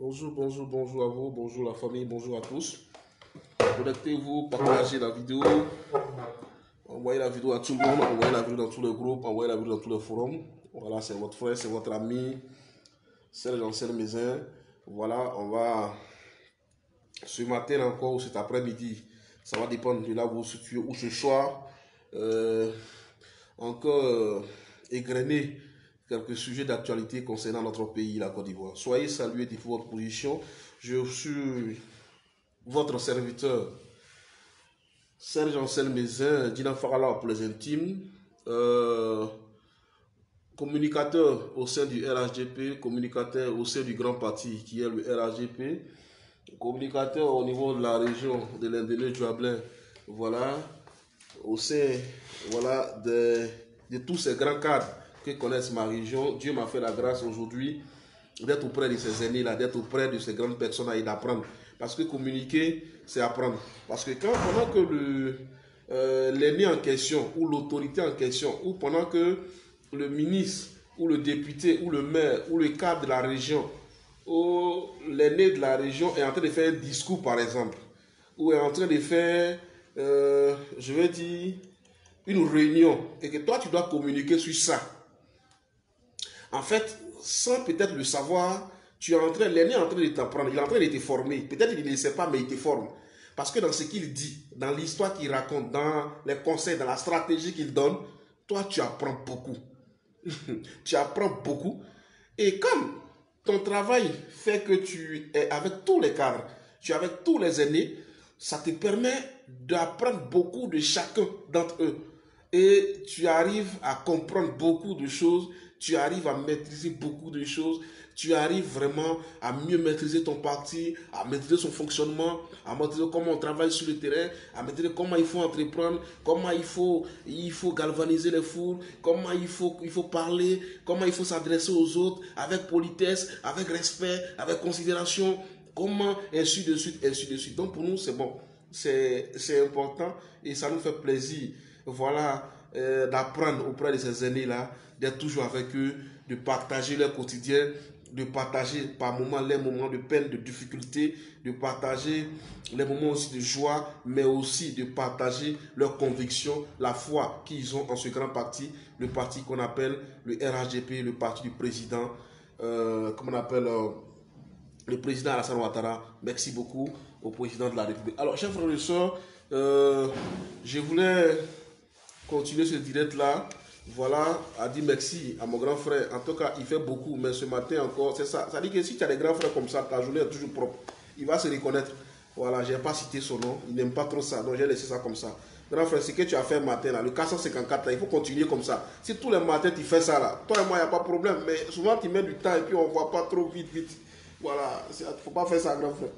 Bonjour, bonjour, bonjour à vous, bonjour la famille, bonjour à tous. Connectez-vous, partagez la vidéo, envoyez la vidéo à tout le monde, envoyez la vidéo dans tous les groupes, envoyez la vidéo dans tous les forums. Voilà, c'est votre frère, c'est votre ami, Serge Ansel Mézin. Voilà, on va ce matin encore ou cet après-midi, ça va dépendre de là où vous vous situez, ou ce soir, encore égrener quelques sujets d'actualité concernant notre pays, la Côte d'Ivoire. Soyez salués de votre position. Je suis votre serviteur, Serge Ansel Mézin, Dina Farala pour les intimes, communicateur au sein du RHDP, communicateur au sein du grand parti qui est le RHDP, communicateur au niveau de la région de l'Indéné Duablin, voilà, au sein voilà, de tous ces grands cadres que connaissent ma région. Dieu m'a fait la grâce aujourd'hui d'être auprès de ces aînés-là, d'être auprès de ces grandes personnes et d'apprendre. Parce que communiquer, c'est apprendre. Parce que pendant que l'aîné en question, ou l'autorité en question, ou pendant que le ministre, ou le député, ou le maire, ou le cadre de la région, ou l'aîné de la région est en train de faire un discours, par exemple, ou est en train de faire, je vais dire, une réunion, et que toi, tu dois communiquer sur ça. En fait, sans peut-être le savoir, l'aîné est en train de t'apprendre, il est en train de te former. Peut-être qu'il ne le sait pas, mais il te forme. Parce que dans ce qu'il dit, dans l'histoire qu'il raconte, dans les conseils, dans la stratégie qu'il donne, toi, tu apprends beaucoup. Tu apprends beaucoup. Et comme ton travail fait que tu es avec tous les cadres, tu es avec tous les aînés, ça te permet d'apprendre beaucoup de chacun d'entre eux. Et tu arrives à comprendre beaucoup de choses, tu arrives à maîtriser beaucoup de choses, tu arrives vraiment à mieux maîtriser ton parti, à maîtriser son fonctionnement, à maîtriser comment on travaille sur le terrain, à maîtriser comment il faut entreprendre, comment il faut galvaniser les foules, comment il faut parler, comment il faut s'adresser aux autres avec politesse, avec respect, avec considération, comment, ainsi de suite, ainsi de suite. Donc pour nous, c'est bon, c'est important et ça nous fait plaisir, voilà, d'apprendre auprès de ces aînés-là, d'être toujours avec eux, de partager leur quotidien, de partager par moments les moments de peine, de difficulté, de partager les moments aussi de joie, mais aussi de partager leurs convictions, la foi qu'ils ont en ce grand parti, le parti qu'on appelle le RHDP, le parti du président, comment on appelle le président Alassane Ouattara. Merci beaucoup au président de la République. Alors, chers frères et sœurs, je voulais continuer ce direct-là. Voilà, a dit merci à mon grand frère. En tout cas, il fait beaucoup, mais ce matin encore, c'est ça. Ça dit que si tu as des grands frères comme ça, ta journée est toujours propre. Il va se reconnaître. Voilà, je n'ai pas cité son nom. Il n'aime pas trop ça, donc j'ai laissé ça comme ça. Grand frère, ce que tu as fait matin, là, le 454, là, il faut continuer comme ça. Si tous les matins tu fais ça, là, toi et moi, il n'y a pas de problème. Mais souvent, tu mets du temps et puis on ne voit pas trop vite, vite. Voilà, il ne faut pas faire ça, grand frère.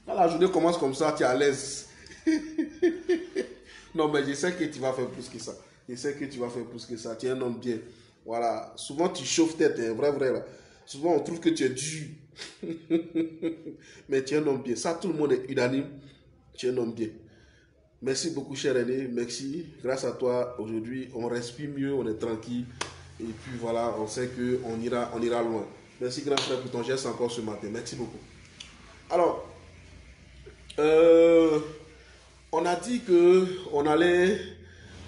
Quand la journée commence comme ça, tu es à l'aise. Non, mais je sais que tu vas faire plus que ça. Je sais que tu vas faire plus que ça. Tu es un homme bien. Voilà. Souvent, tu chauffes tête, hein, vrai, vrai. Là. Souvent, on trouve que tu es dur. Mais tu es un homme bien. Ça, tout le monde est unanime. Tu es un homme bien. Merci beaucoup, cher aîné. Merci. Grâce à toi, aujourd'hui, on respire mieux, on est tranquille. Et puis voilà, on sait qu'on ira loin. Merci, grand frère, pour ton geste encore ce matin. Merci beaucoup. Alors, on a dit que on allait.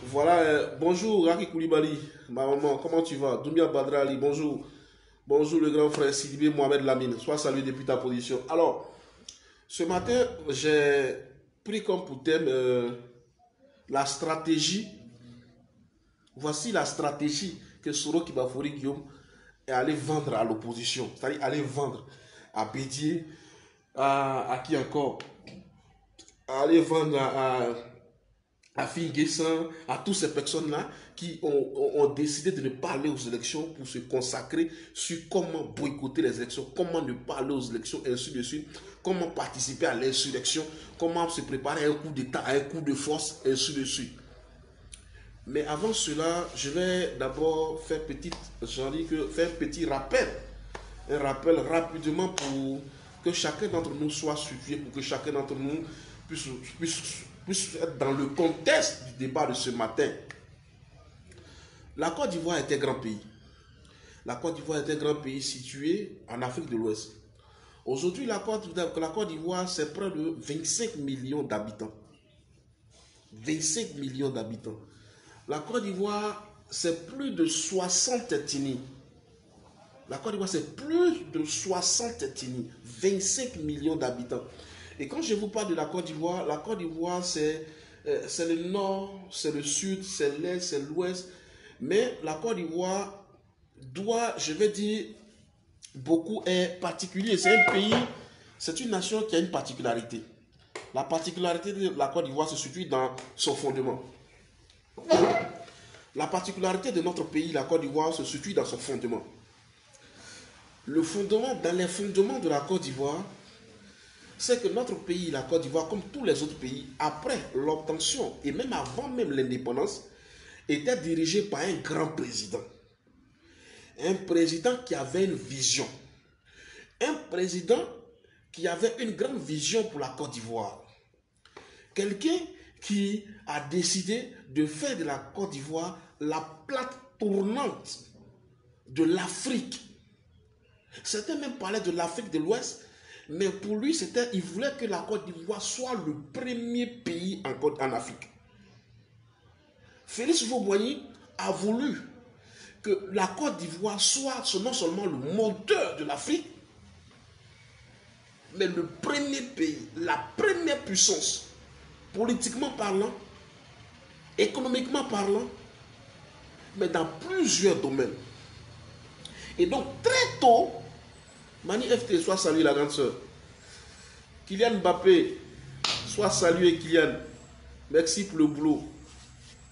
Voilà, bonjour Raki Koulibaly, ma maman, comment tu vas? Doumbia Badrali, bonjour. Bonjour le grand frère Sidibé Mohamed Lamine, sois salué depuis ta position. Alors, ce matin, j'ai pris comme pour thème la stratégie. Voici la stratégie que Soro Kibafori Guillaume est allé vendre à l'opposition. C'est-à-dire aller vendre à Bédier, à qui encore? À aller vendre à Finguessan, à toutes ces personnes-là qui ont décidé de ne pas aller aux élections pour se consacrer sur comment boycotter les élections, comment ne pas aller aux élections, et ainsi de suite, comment participer à l'insurrection, comment se préparer à un coup d'État, à un coup de force, et ainsi de suite. Mais avant cela, je vais d'abord faire un petit rappel. Un rappel rapidement pour que chacun d'entre nous soit situé, pour que chacun d'entre nous puisse être dans le contexte du débat de ce matin. La Côte d'Ivoire est un grand pays. La Côte d'Ivoire est un grand pays situé en Afrique de l'Ouest. Aujourd'hui, la Côte d'Ivoire, c'est près de 25 millions d'habitants. 25 millions d'habitants. La Côte d'Ivoire, c'est plus de 60 ethnies. La Côte d'Ivoire, c'est plus de 60 ethnies. 25 millions d'habitants. Et quand je vous parle de la Côte d'Ivoire, c'est le nord, c'est le sud, c'est l'est, c'est l'ouest. Mais la Côte d'Ivoire doit, je vais dire, beaucoup est particulier. C'est un pays, c'est une nation qui a une particularité. La particularité de la Côte d'Ivoire se situe dans son fondement. La particularité de notre pays, la Côte d'Ivoire, se situe dans son fondement. Dans les fondements de la Côte d'Ivoire, c'est que notre pays, la Côte d'Ivoire, comme tous les autres pays, après l'obtention et même avant même l'indépendance, était dirigé par un grand président. Un président qui avait une vision. Un président qui avait une grande vision pour la Côte d'Ivoire. Quelqu'un qui a décidé de faire de la Côte d'Ivoire la plaque tournante de l'Afrique. Certains même parlaient de l'Afrique de l'Ouest, mais pour lui, il voulait que la Côte d'Ivoire soit le premier pays en Afrique. Félix Houphouët-Boigny a voulu que la Côte d'Ivoire soit non seulement le moteur de l'Afrique, mais le premier pays, la première puissance, politiquement parlant, économiquement parlant, mais dans plusieurs domaines. Et donc, très tôt, Mani FT, soit salué la grande sœur. Kylian Mbappé, soit salué Kylian. Merci pour le boulot.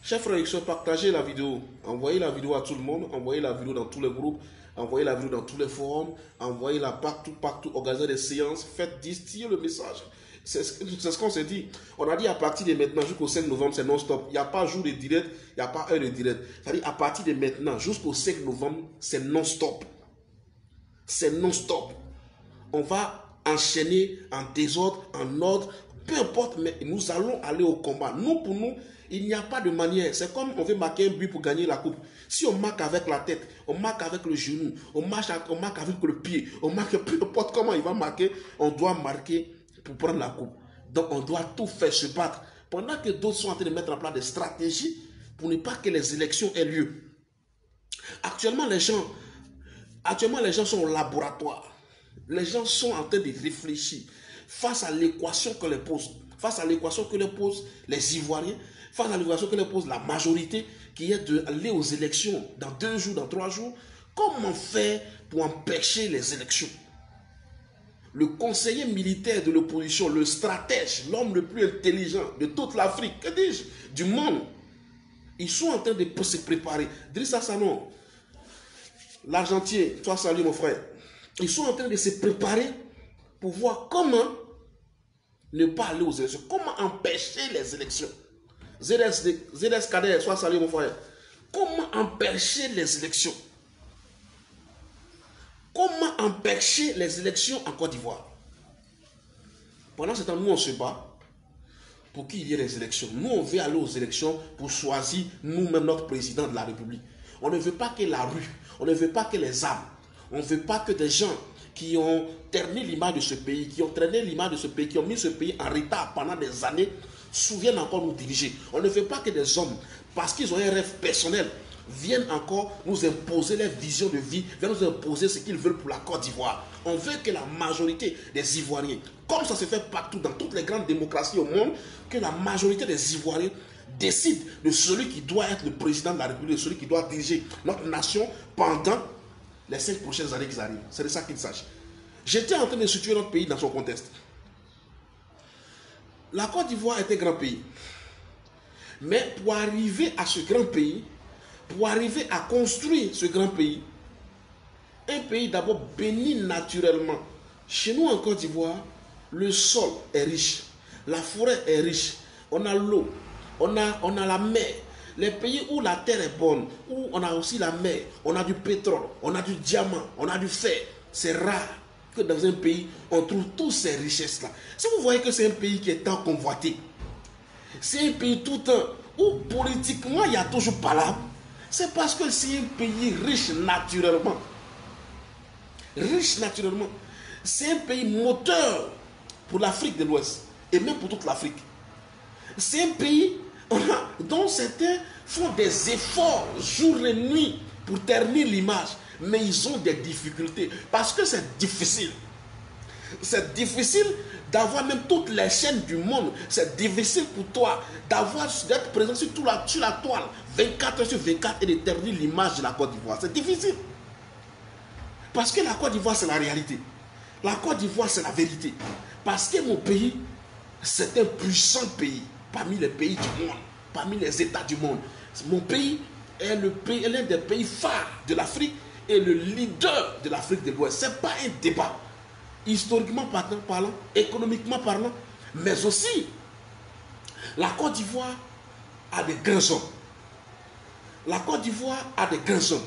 Chers frères et sœurs, partagez la vidéo. Envoyez la vidéo à tout le monde. Envoyez la vidéo dans tous les groupes. Envoyez la vidéo dans tous les forums. Envoyez-la partout, partout. Organisez des séances. Faites distiller le message. C'est ce qu'on s'est dit. On a dit à partir de maintenant jusqu'au 5 novembre, c'est non-stop. Il n'y a pas jour de direct, il n'y a pas heure de direct. C'est-à-dire à partir de maintenant jusqu'au 5 novembre, c'est non-stop. C'est non-stop. On va enchaîner en désordre, en ordre, peu importe, mais nous allons aller au combat. Nous, pour nous, il n'y a pas de manière. C'est comme on veut marquer un but pour gagner la coupe. Si on marque avec la tête, on marque avec le genou, on marque avec le pied, on marque peu importe comment il va marquer, on doit marquer pour prendre la coupe. Donc on doit tout faire, se battre. Pendant que d'autres sont en train de mettre en place des stratégies pour ne pas que les élections aient lieu. Actuellement, les gens sont au laboratoire. Les gens sont en train de réfléchir face à l'équation que les pose, face à l'équation que les posent les Ivoiriens, face à l'équation que les pose la majorité, qui est d'aller aux élections dans 2 jours, dans 3 jours. Comment faire pour empêcher les élections? Le conseiller militaire de l'opposition, le stratège, l'homme le plus intelligent de toute l'Afrique, que dis-je, du monde, ils sont en train de se préparer. Drissa Sanon, l'Argentien, toi salut mon frère. Ils sont en train de se préparer pour voir comment ne pas aller aux élections, comment empêcher les élections. ZS Kader, soit salut mon frère. Comment empêcher les élections? Comment empêcher les élections en Côte d'Ivoire? Pendant ce temps, nous on se bat pour qu'il y ait des élections. Nous on veut aller aux élections pour choisir nous-mêmes notre président de la République. On ne veut pas que la rue, on ne veut pas que les armes, on ne veut pas que des gens qui ont terni l'image de ce pays, qui ont traîné l'image de ce pays, qui ont mis ce pays en retard pendant des années, souviennent encore nous diriger. On ne veut pas que des hommes, parce qu'ils ont un rêve personnel, viennent encore nous imposer leur vision de vie, viennent nous imposer ce qu'ils veulent pour la Côte d'Ivoire. On veut que la majorité des Ivoiriens, comme ça se fait partout dans toutes les grandes démocraties au monde, que la majorité des Ivoiriens décide de celui qui doit être le président de la République, de celui qui doit diriger notre nation pendant les 5 prochaines années qui arrivent. C'est de ça qu'il s'agit. J'étais en train de situer notre pays dans son contexte. La Côte d'Ivoire est un grand pays. Mais pour arriver à ce grand pays, pour arriver à construire ce grand pays, un pays d'abord béni naturellement. Chez nous en Côte d'Ivoire, le sol est riche, la forêt est riche, on a l'eau, on a la mer. Les pays où la terre est bonne, où on a aussi la mer, on a du pétrole, on a du diamant, on a du fer. C'est rare que dans un pays, on trouve toutes ces richesses-là. Si vous voyez que c'est un pays qui est tant convoité, c'est un pays tout le temps où politiquement il y a toujours palabre, c'est parce que c'est un pays riche naturellement. Riche naturellement. C'est un pays moteur pour l'Afrique de l'Ouest et même pour toute l'Afrique. C'est un pays dont certains font des efforts jour et nuit pour ternir l'image, mais ils ont des difficultés parce que c'est difficile. C'est difficile d'avoir même toutes les chaînes du monde. C'est difficile pour toi d'être présent sur la toile 24 heures sur 24 et de ternir l'image de la Côte d'Ivoire. C'est difficile. Parce que la Côte d'Ivoire, c'est la réalité. La Côte d'Ivoire, c'est la vérité. Parce que mon pays, c'est un puissant pays parmi les pays du monde, parmi les États du monde. Mon pays est l'un des pays phares de l'Afrique et le leader de l'Afrique de l'Ouest. Ce n'est pas un débat. Historiquement parlant, économiquement parlant, mais aussi, la Côte d'Ivoire a des grands hommes. La Côte d'Ivoire a des grands hommes,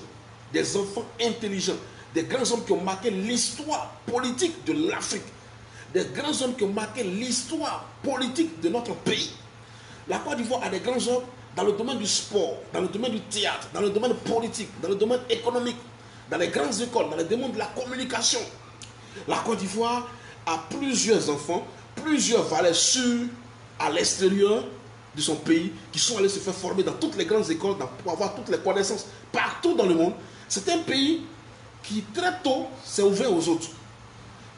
des enfants intelligents, des grands hommes qui ont marqué l'histoire politique de l'Afrique, des grands hommes qui ont marqué l'histoire politique de notre pays. La Côte d'Ivoire a des grands hommes dans le domaine du sport, dans le domaine du théâtre, dans le domaine politique, dans le domaine économique, dans les grandes écoles, dans le domaine de la communication. La Côte d'Ivoire a plusieurs enfants, plusieurs valeurs sûres à l'extérieur de son pays qui sont allés se faire former dans toutes les grandes écoles pour avoir toutes les connaissances partout dans le monde. C'est un pays qui très tôt s'est ouvert aux autres.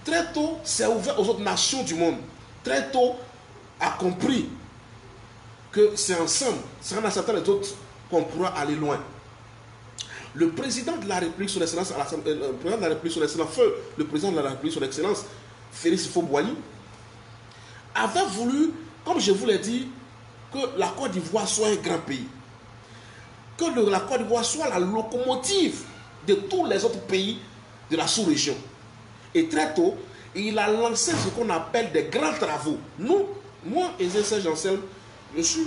Très tôt s'est ouvert aux autres nations du monde. Très tôt a compris que c'est ensemble, c'est en acceptant les autres qu'on pourra aller loin. Le président de la République, son excellence, le président de la République, son excellence, le président de la République, son excellence, Félix Houphouët-Boigny, avait voulu, comme je vous l'ai dit, que la Côte d'Ivoire soit un grand pays. Que la Côte d'Ivoire soit la locomotive de tous les autres pays de la sous-région. Et très tôt, il a lancé ce qu'on appelle des grands travaux. Moi, Ezé Janselme, je suis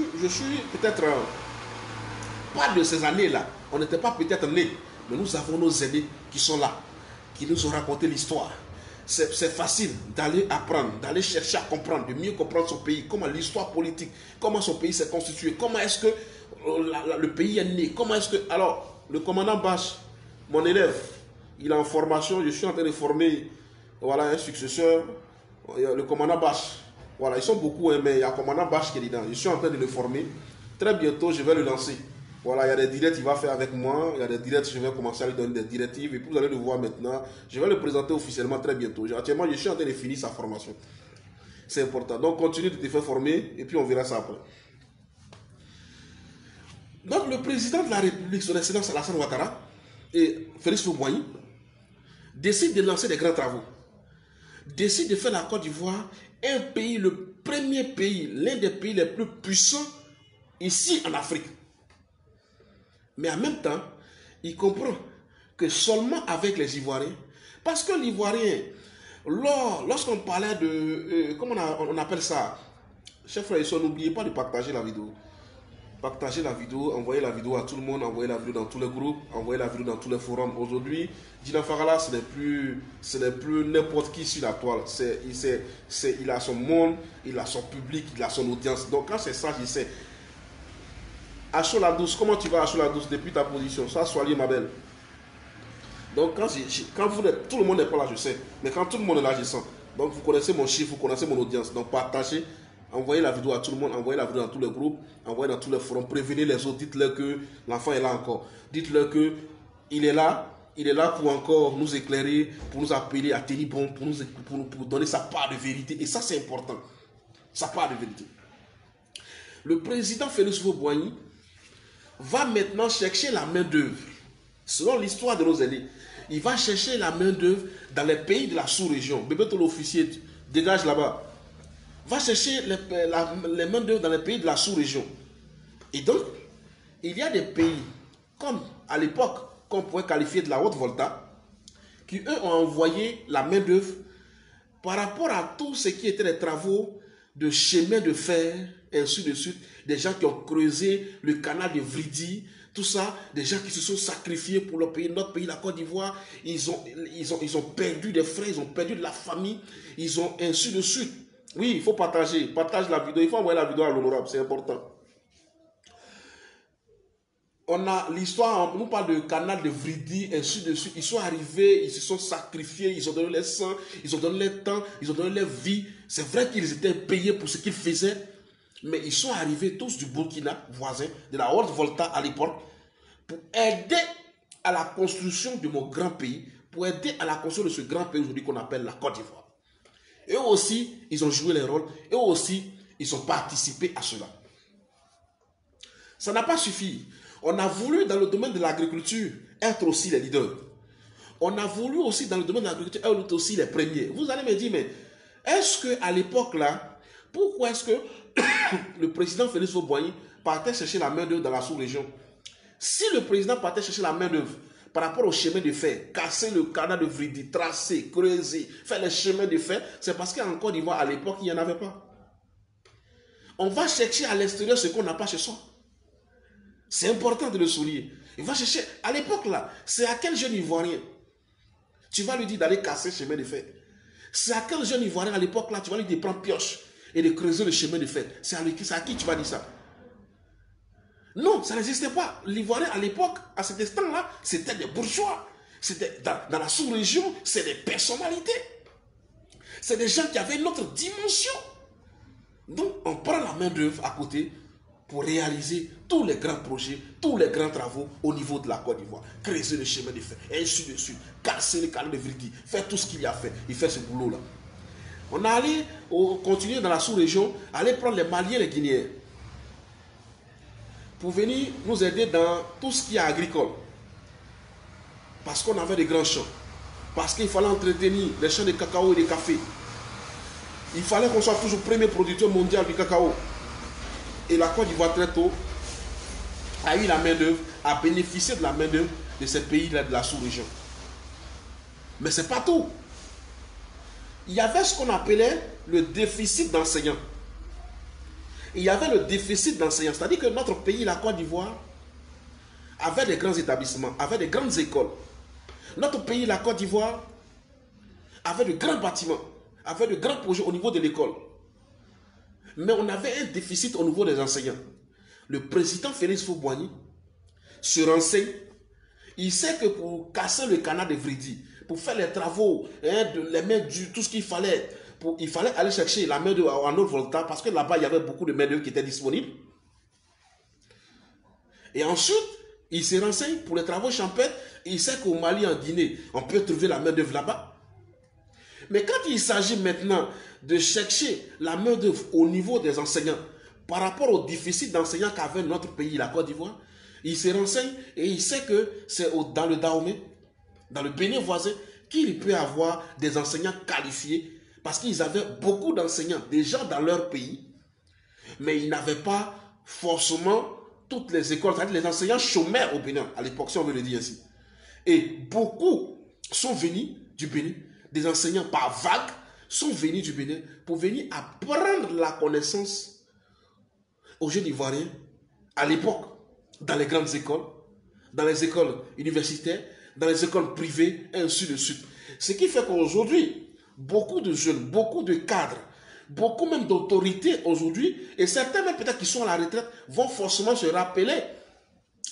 peut-être pas de ces années-là. On n'était pas peut-être nés, mais nous avons nos aînés qui sont là, qui nous ont raconté l'histoire. C'est facile d'aller apprendre, d'aller chercher à comprendre, de mieux comprendre son pays, comment l'histoire politique, comment son pays s'est constitué, comment est-ce que le pays est né, comment est-ce que... Alors, le commandant Bache, mon élève, il est en formation, je suis en train de former un successeur, le commandant Bache. Voilà, ils sont beaucoup, mais il y a le commandant Bache qui est dedans. Je suis en train de le former. Très bientôt, je vais le lancer. Voilà, il y a des directs qu'il va faire avec moi. Il y a des directs, je vais commencer à lui donner des directives. Et puis vous allez le voir maintenant. Je vais le présenter officiellement très bientôt. Actuellement, je suis en train de finir sa formation. C'est important. Donc, continue de te faire former et puis on verra ça après. Donc, le président de la République, son excellence Alassane Ouattara et Félix Houphouët-Boigny décident de lancer des grands travaux. Décident de faire la Côte d'Ivoire un pays, le premier pays, l'un des pays les plus puissants ici en Afrique. Mais en même temps, il comprend que seulement avec les Ivoiriens, parce que l'Ivoirien, lorsqu'on parlait de, comment on appelle ça, chers frères et sœurs, n'oubliez pas de partager la vidéo. Partagez la vidéo, envoyez la vidéo à tout le monde, envoyez la vidéo dans tous les groupes, envoyez la vidéo dans tous les forums. Aujourd'hui, Dina Farala, ce n'est plus n'importe qui sur la toile. Il a son monde, il a son public, il a son audience. Donc quand c'est ça, je sais. Achola Douce, comment tu vas Achola Douce depuis ta position? Ça, soyez ma belle. Donc quand vous êtes, tout le monde n'est pas là, je sais. Mais quand tout le monde est là, je sens. Donc vous connaissez mon chiffre, vous connaissez mon audience. Donc partagez. Envoyez la vidéo à tout le monde, envoyez la vidéo dans tous les groupes, envoyez dans tous les forums, prévenez les autres, dites-leur que l'enfant est là encore. Dites-leur que il est là pour encore nous éclairer, pour nous appeler à tenir bon, pour donner sa part de vérité. Et ça, c'est important. Sa part de vérité. Le président Félix Houphouët-Boigny va maintenant chercher la main-d'œuvre. Selon l'histoire de nos aînés, il va chercher la main-d'œuvre dans les pays de la sous-région. Bébé, l'officier, dégage là-bas. Va chercher les mains-d'œuvre dans les pays de la sous-région. Et donc, il y a des pays, comme à l'époque, qu'on pourrait qualifier de la Haute-Volta, qui eux ont envoyé la main-d'œuvre par rapport à tout ce qui était les travaux de chemin de fer, et ainsi de suite, des gens qui ont creusé le canal de Vridi, tout ça, des gens qui se sont sacrifiés pour leur pays, notre pays, la Côte d'Ivoire, ils ont perdu des frères, ils ont perdu de la famille, ils ont ainsi de suite. Oui, il faut partager. Partage la vidéo. Il faut envoyer la vidéo à l'honorable. C'est important. On a l'histoire, on nous parle de canal de Vridi, ainsi de suite. Ils sont arrivés, ils se sont sacrifiés, ils ont donné leur sang, ils ont donné leur temps, ils ont donné leur vie. C'est vrai qu'ils étaient payés pour ce qu'ils faisaient, mais ils sont arrivés tous du Burkina, voisin, de la Haute-Volta à l'époque, pour aider à la construction de mon grand pays, pour aider à la construction de ce grand pays aujourd'hui qu'on appelle la Côte d'Ivoire. Eux aussi, ils ont joué leur rôle, eux aussi, ils ont participé à cela. Ça n'a pas suffi. On a voulu, dans le domaine de l'agriculture, être aussi les leaders. On a voulu aussi, dans le domaine de l'agriculture, être aussi les premiers. Vous allez me dire, mais est-ce qu'à l'époque là, pourquoi est-ce que le président Félix Houphouët-Boigny partait chercher la main-d'œuvre dans la sous-région? Si le président partait chercher la main-d'œuvre par rapport au chemin de fer, casser le canal de Vridi, tracer, creuser, faire les chemins de fer, c'est parce qu'en Côte d'Ivoire, à l'époque, il n'y en avait pas. On va chercher à l'extérieur ce qu'on n'a pas chez soi. C'est important de le souligner. Il va chercher, à l'époque là, c'est à quel jeune Ivoirien tu vas lui dire d'aller casser le chemin de fer? C'est à quel jeune Ivoirien à l'époque là, tu vas lui dire de prendre pioche et de creuser le chemin de fer? C'est à qui tu vas dire ça? Non, ça n'existait pas. L'Ivoirien à l'époque, à cet instant-là, c'était des bourgeois. C'était dans la sous-région, c'est des personnalités. C'est des gens qui avaient une autre dimension. Donc, on prend la main-d'œuvre à côté pour réaliser tous les grands projets, tous les grands travaux au niveau de la Côte d'Ivoire. Creuser le chemin de fer, et ainsi de suite. Casser le canal de Vridi, faire tout ce qu'il y a fait. Il fait ce boulot-là. On a allé continuer dans la sous-région, aller prendre les Maliens et les Guinéens pour venir nous aider dans tout ce qui est agricole. Parce qu'on avait des grands champs. Parce qu'il fallait entretenir les champs de cacao et de café. Il fallait qu'on soit toujours premier producteur mondial du cacao. Et la Côte d'Ivoire très tôt a eu la main-d'œuvre, a bénéficié de la main-d'œuvre de ces pays-là de la sous-région. Mais ce n'est pas tout. Il y avait ce qu'on appelait le déficit d'enseignants. Il y avait le déficit d'enseignants. C'est-à-dire que notre pays, la Côte d'Ivoire, avait des grands établissements, avait des grandes écoles. Notre pays, la Côte d'Ivoire, avait de grands bâtiments, avait de grands projets au niveau de l'école. Mais on avait un déficit au niveau des enseignants. Le président Félix Houphouët-Boigny se renseigne. Il sait que pour casser le canal de Vridi, pour faire les travaux, les mains-d'œuvre, tout ce qu'il fallait, il fallait aller chercher la main-d'œuvre en Haute-Volta parce que là-bas, il y avait beaucoup de main-d'œuvre qui étaient disponibles. Et ensuite, il se renseigne pour les travaux champêtres. Il sait qu'au Mali, en Guinée, on peut trouver la main-d'œuvre là-bas. Mais quand il s'agit maintenant de chercher la main-d'œuvre au niveau des enseignants, par rapport au déficit d'enseignants qu'avait notre pays, la Côte d'Ivoire, il se renseigne et il sait que c'est dans le Dahomey, dans le Bénin voisin, qu'il peut avoir des enseignants qualifiés parce qu'ils avaient beaucoup d'enseignants déjà dans leur pays, mais ils n'avaient pas forcément toutes les écoles, c'est-à-dire les enseignants chômeurs au Bénin, à l'époque, si on veut le dire ainsi. Et beaucoup sont venus du Bénin, des enseignants par vagues sont venus du Bénin pour venir apprendre la connaissance aux jeunes Ivoiriens à l'époque, dans les grandes écoles, dans les écoles universitaires, dans les écoles privées, et ainsi de suite. Ce qui fait qu'aujourd'hui, beaucoup de jeunes, beaucoup de cadres, beaucoup même d'autorités aujourd'hui, et certains même peut-être qui sont à la retraite, vont forcément se rappeler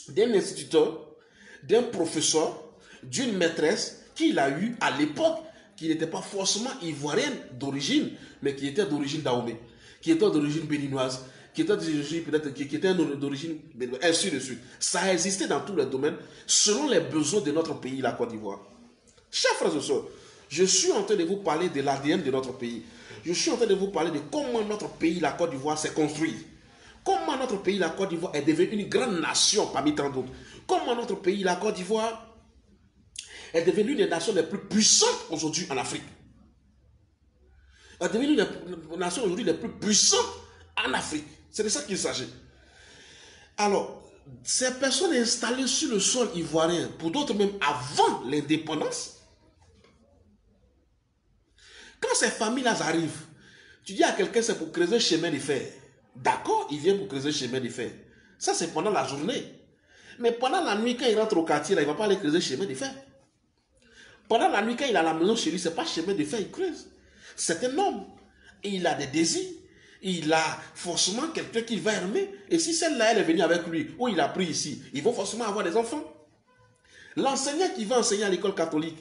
d'un instituteur, d'un professeur, d'une maîtresse qu'il a eu à l'époque, qui n'était pas forcément ivoirienne d'origine, mais qui était d'origine Dahomey, qui était d'origine béninoise, qui était d'origine peut-être qui était d'origine béninoise, ainsi de suite. Ça existait dans tous les domaines, selon les besoins de notre pays, la Côte d'Ivoire. Chers frères et sœurs, je suis en train de vous parler de l'ADN de notre pays. Je suis en train de vous parler de comment notre pays, la Côte d'Ivoire, s'est construit. Comment notre pays, la Côte d'Ivoire, est devenue une grande nation parmi tant d'autres. Comment notre pays, la Côte d'Ivoire, est devenue une des nations les plus puissantes aujourd'hui en Afrique. Est devenue une nation aujourd'hui les plus puissantes en Afrique. C'est de ça qu'il s'agit. Alors, ces personnes installées sur le sol ivoirien, pour d'autres même avant l'indépendance, quand ces familles-là arrivent, tu dis à quelqu'un c'est pour creuser le chemin de fer. D'accord, il vient pour creuser le chemin de fer. Ça, c'est pendant la journée. Mais pendant la nuit, quand il rentre au quartier, là, il ne va pas aller creuser le chemin de fer. Pendant la nuit, quand il est à la maison chez lui, ce n'est pas chemin de fer, il creuse. C'est un homme. Et il a des désirs. il a forcément quelqu'un qui va aimer. Et si celle-là, elle est venue avec lui, ou il a pris ici, ils vont forcément avoir des enfants. L'enseignant qui va enseigner à l'école catholique,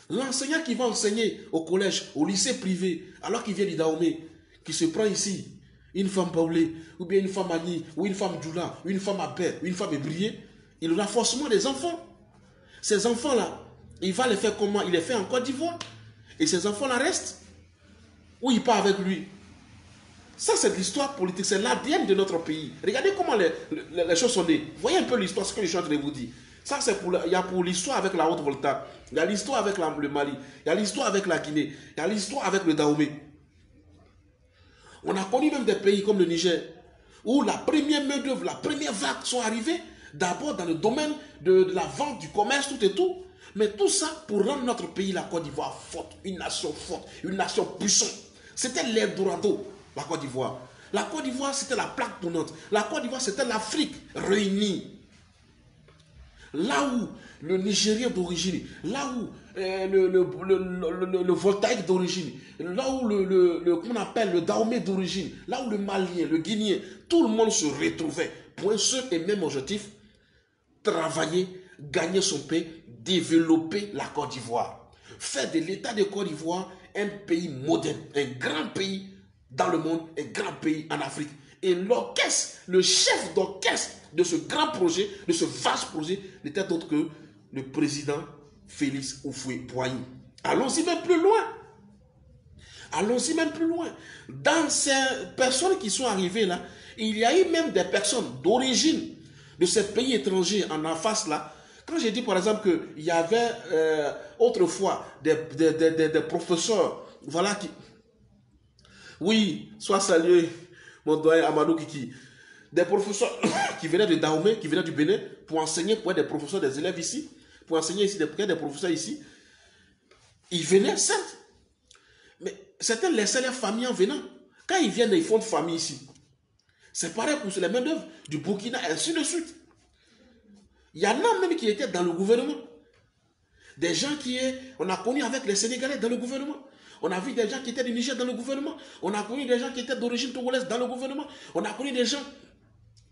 l'enseignant qui va enseigner au collège, au lycée privé, alors qu'il vient du Dahomey, qui se prend ici, une femme Paulé, ou bien une femme Annie, ou une femme Djoula, ou une femme Abel, ou une femme Ébrié, il aura forcément des enfants. Ces enfants-là, il va les faire comment? Il les fait en Côte d'Ivoire. Et ces enfants-là restent. Ou il part avec lui. Ça, c'est l'histoire politique, c'est l'ADN de notre pays. Regardez comment les choses sont nées. Voyez un peu l'histoire, ce que je suis en train de vous dire. Ça, c'est il y a pour l'histoire avec la Haute-Volta. Il y a l'histoire avec le Mali. Il y a l'histoire avec la Guinée. Il y a l'histoire avec le Dahomey. On a connu même des pays comme le Niger, où la première main-d'œuvre, la première vague sont arrivées, d'abord dans le domaine de la vente, du commerce, tout et tout. Mais tout ça pour rendre notre pays, la Côte d'Ivoire, forte, une nation puissante. C'était l'Eldorado, la Côte d'Ivoire. La Côte d'Ivoire, c'était la plaque tournante. La Côte d'Ivoire, c'était l'Afrique réunie. Là où le Nigérien d'origine, là où le voltaïque d'origine, là où qu'on appelle le Dahomey d'origine, là où le Malien, le Guinéen, tout le monde se retrouvait pour un seul et même objectif, travailler, gagner son pays, développer la Côte d'Ivoire. Faire de l'État de Côte d'Ivoire un pays moderne, un grand pays dans le monde, un grand pays en Afrique. Et l'orchestre, le chef d'orchestre de ce grand projet, de ce vaste projet, n'était autre que le président Félix Houphouët-Boigny. Allons-y même plus loin. Allons-y même plus loin. Dans ces personnes qui sont arrivées là, il y a eu même des personnes d'origine de ces pays étrangers en face là. Quand j'ai dit par exemple qu'il y avait autrefois des professeurs, voilà qui... Oui, soit salué, mon doyen Amadou Kiki. Des professeurs qui venaient de Dahomey, qui venaient du Bénin, pour enseigner, pour être des professeurs, des élèves ici, pour enseigner ici, des professeurs ici. Ils venaient, certes, mais certains laissaient leur famille en venant. Quand ils viennent, ils font de famille ici. C'est pareil pour les mains d'œuvre du Burkina, et ainsi de suite. Il y en a même qui étaient dans le gouvernement. Des gens on a connu avec les Sénégalais dans le gouvernement. On a vu des gens qui étaient du Niger dans le gouvernement. On a connu des gens qui étaient d'origine togolaise dans le gouvernement. On a connu des gens...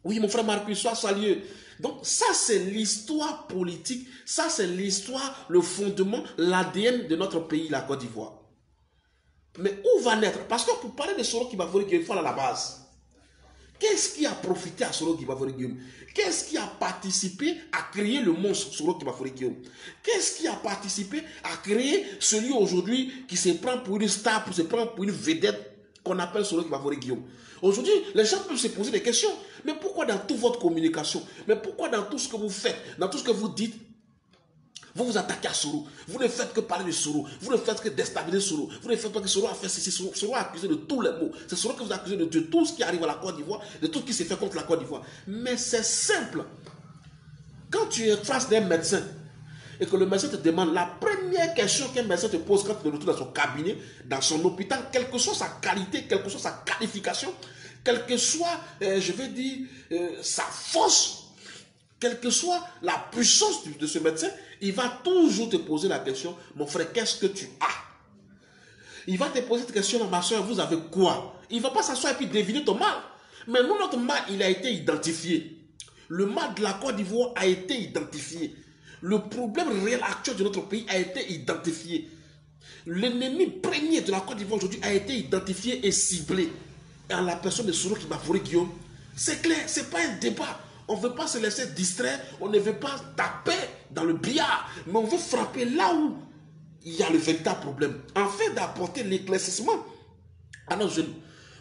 Oui, mon frère Marcus, sois salué. Donc ça, c'est l'histoire politique. Ça, c'est l'histoire, le fondement, l'ADN de notre pays, la Côte d'Ivoire. Mais où va naître? Parce que pour parler de Soro Kibafori Guillaume, il faut aller à la base. Qu'est-ce qui a profité à Soro Kibafori Guillaume? Qu'est-ce qui a participé à créer le monstre Soro Kibafori Guillaume? Qu'est-ce qui a participé à créer celui aujourd'hui qui se prend pour une star, pour se prendre pour une vedette qu'on appelle Soro Kibafori Guillaume? Aujourd'hui, les gens peuvent se poser des questions. Mais pourquoi dans toute votre communication, mais pourquoi dans tout ce que vous faites, dans tout ce que vous dites, vous vous attaquez à Soro? Vous ne faites que parler de Soro. Vous ne faites que déstabiliser Soro. Vous ne faites pas que Soro a fait ceci. Soro a accusé de tous les maux. C'est Soro que vous accusez de tout ce qui arrive à la Côte d'Ivoire, de tout ce qui s'est fait contre la Côte d'Ivoire. Mais c'est simple. Quand tu es face d'un médecin et que le médecin te demande, la première question qu'un médecin te pose quand tu te retrouves dans son cabinet, dans son hôpital, quelle que soit sa qualité, quelle que soit sa qualification, quelle que soit, je vais dire, sa force, quelle que soit la puissance de ce médecin, il va toujours te poser la question, mon frère, qu'est-ce que tu as? Il va te poser cette question, ma soeur, vous avez quoi? Il ne va pas s'asseoir et puis deviner ton mal. Mais nous, notre mal, il a été identifié. Le mal de la Côte d'Ivoire a été identifié. Le problème réel actuel de notre pays a été identifié. L'ennemi premier de la Côte d'Ivoire aujourd'hui a été identifié et ciblé. En la personne de Soro Kibafori Guillaume. C'est clair, ce n'est pas un débat. On ne veut pas se laisser distraire, on ne veut pas taper dans le billard, mais on veut frapper là où il y a le véritable problème. Afin d'apporter l'éclaircissement à nos jeunes,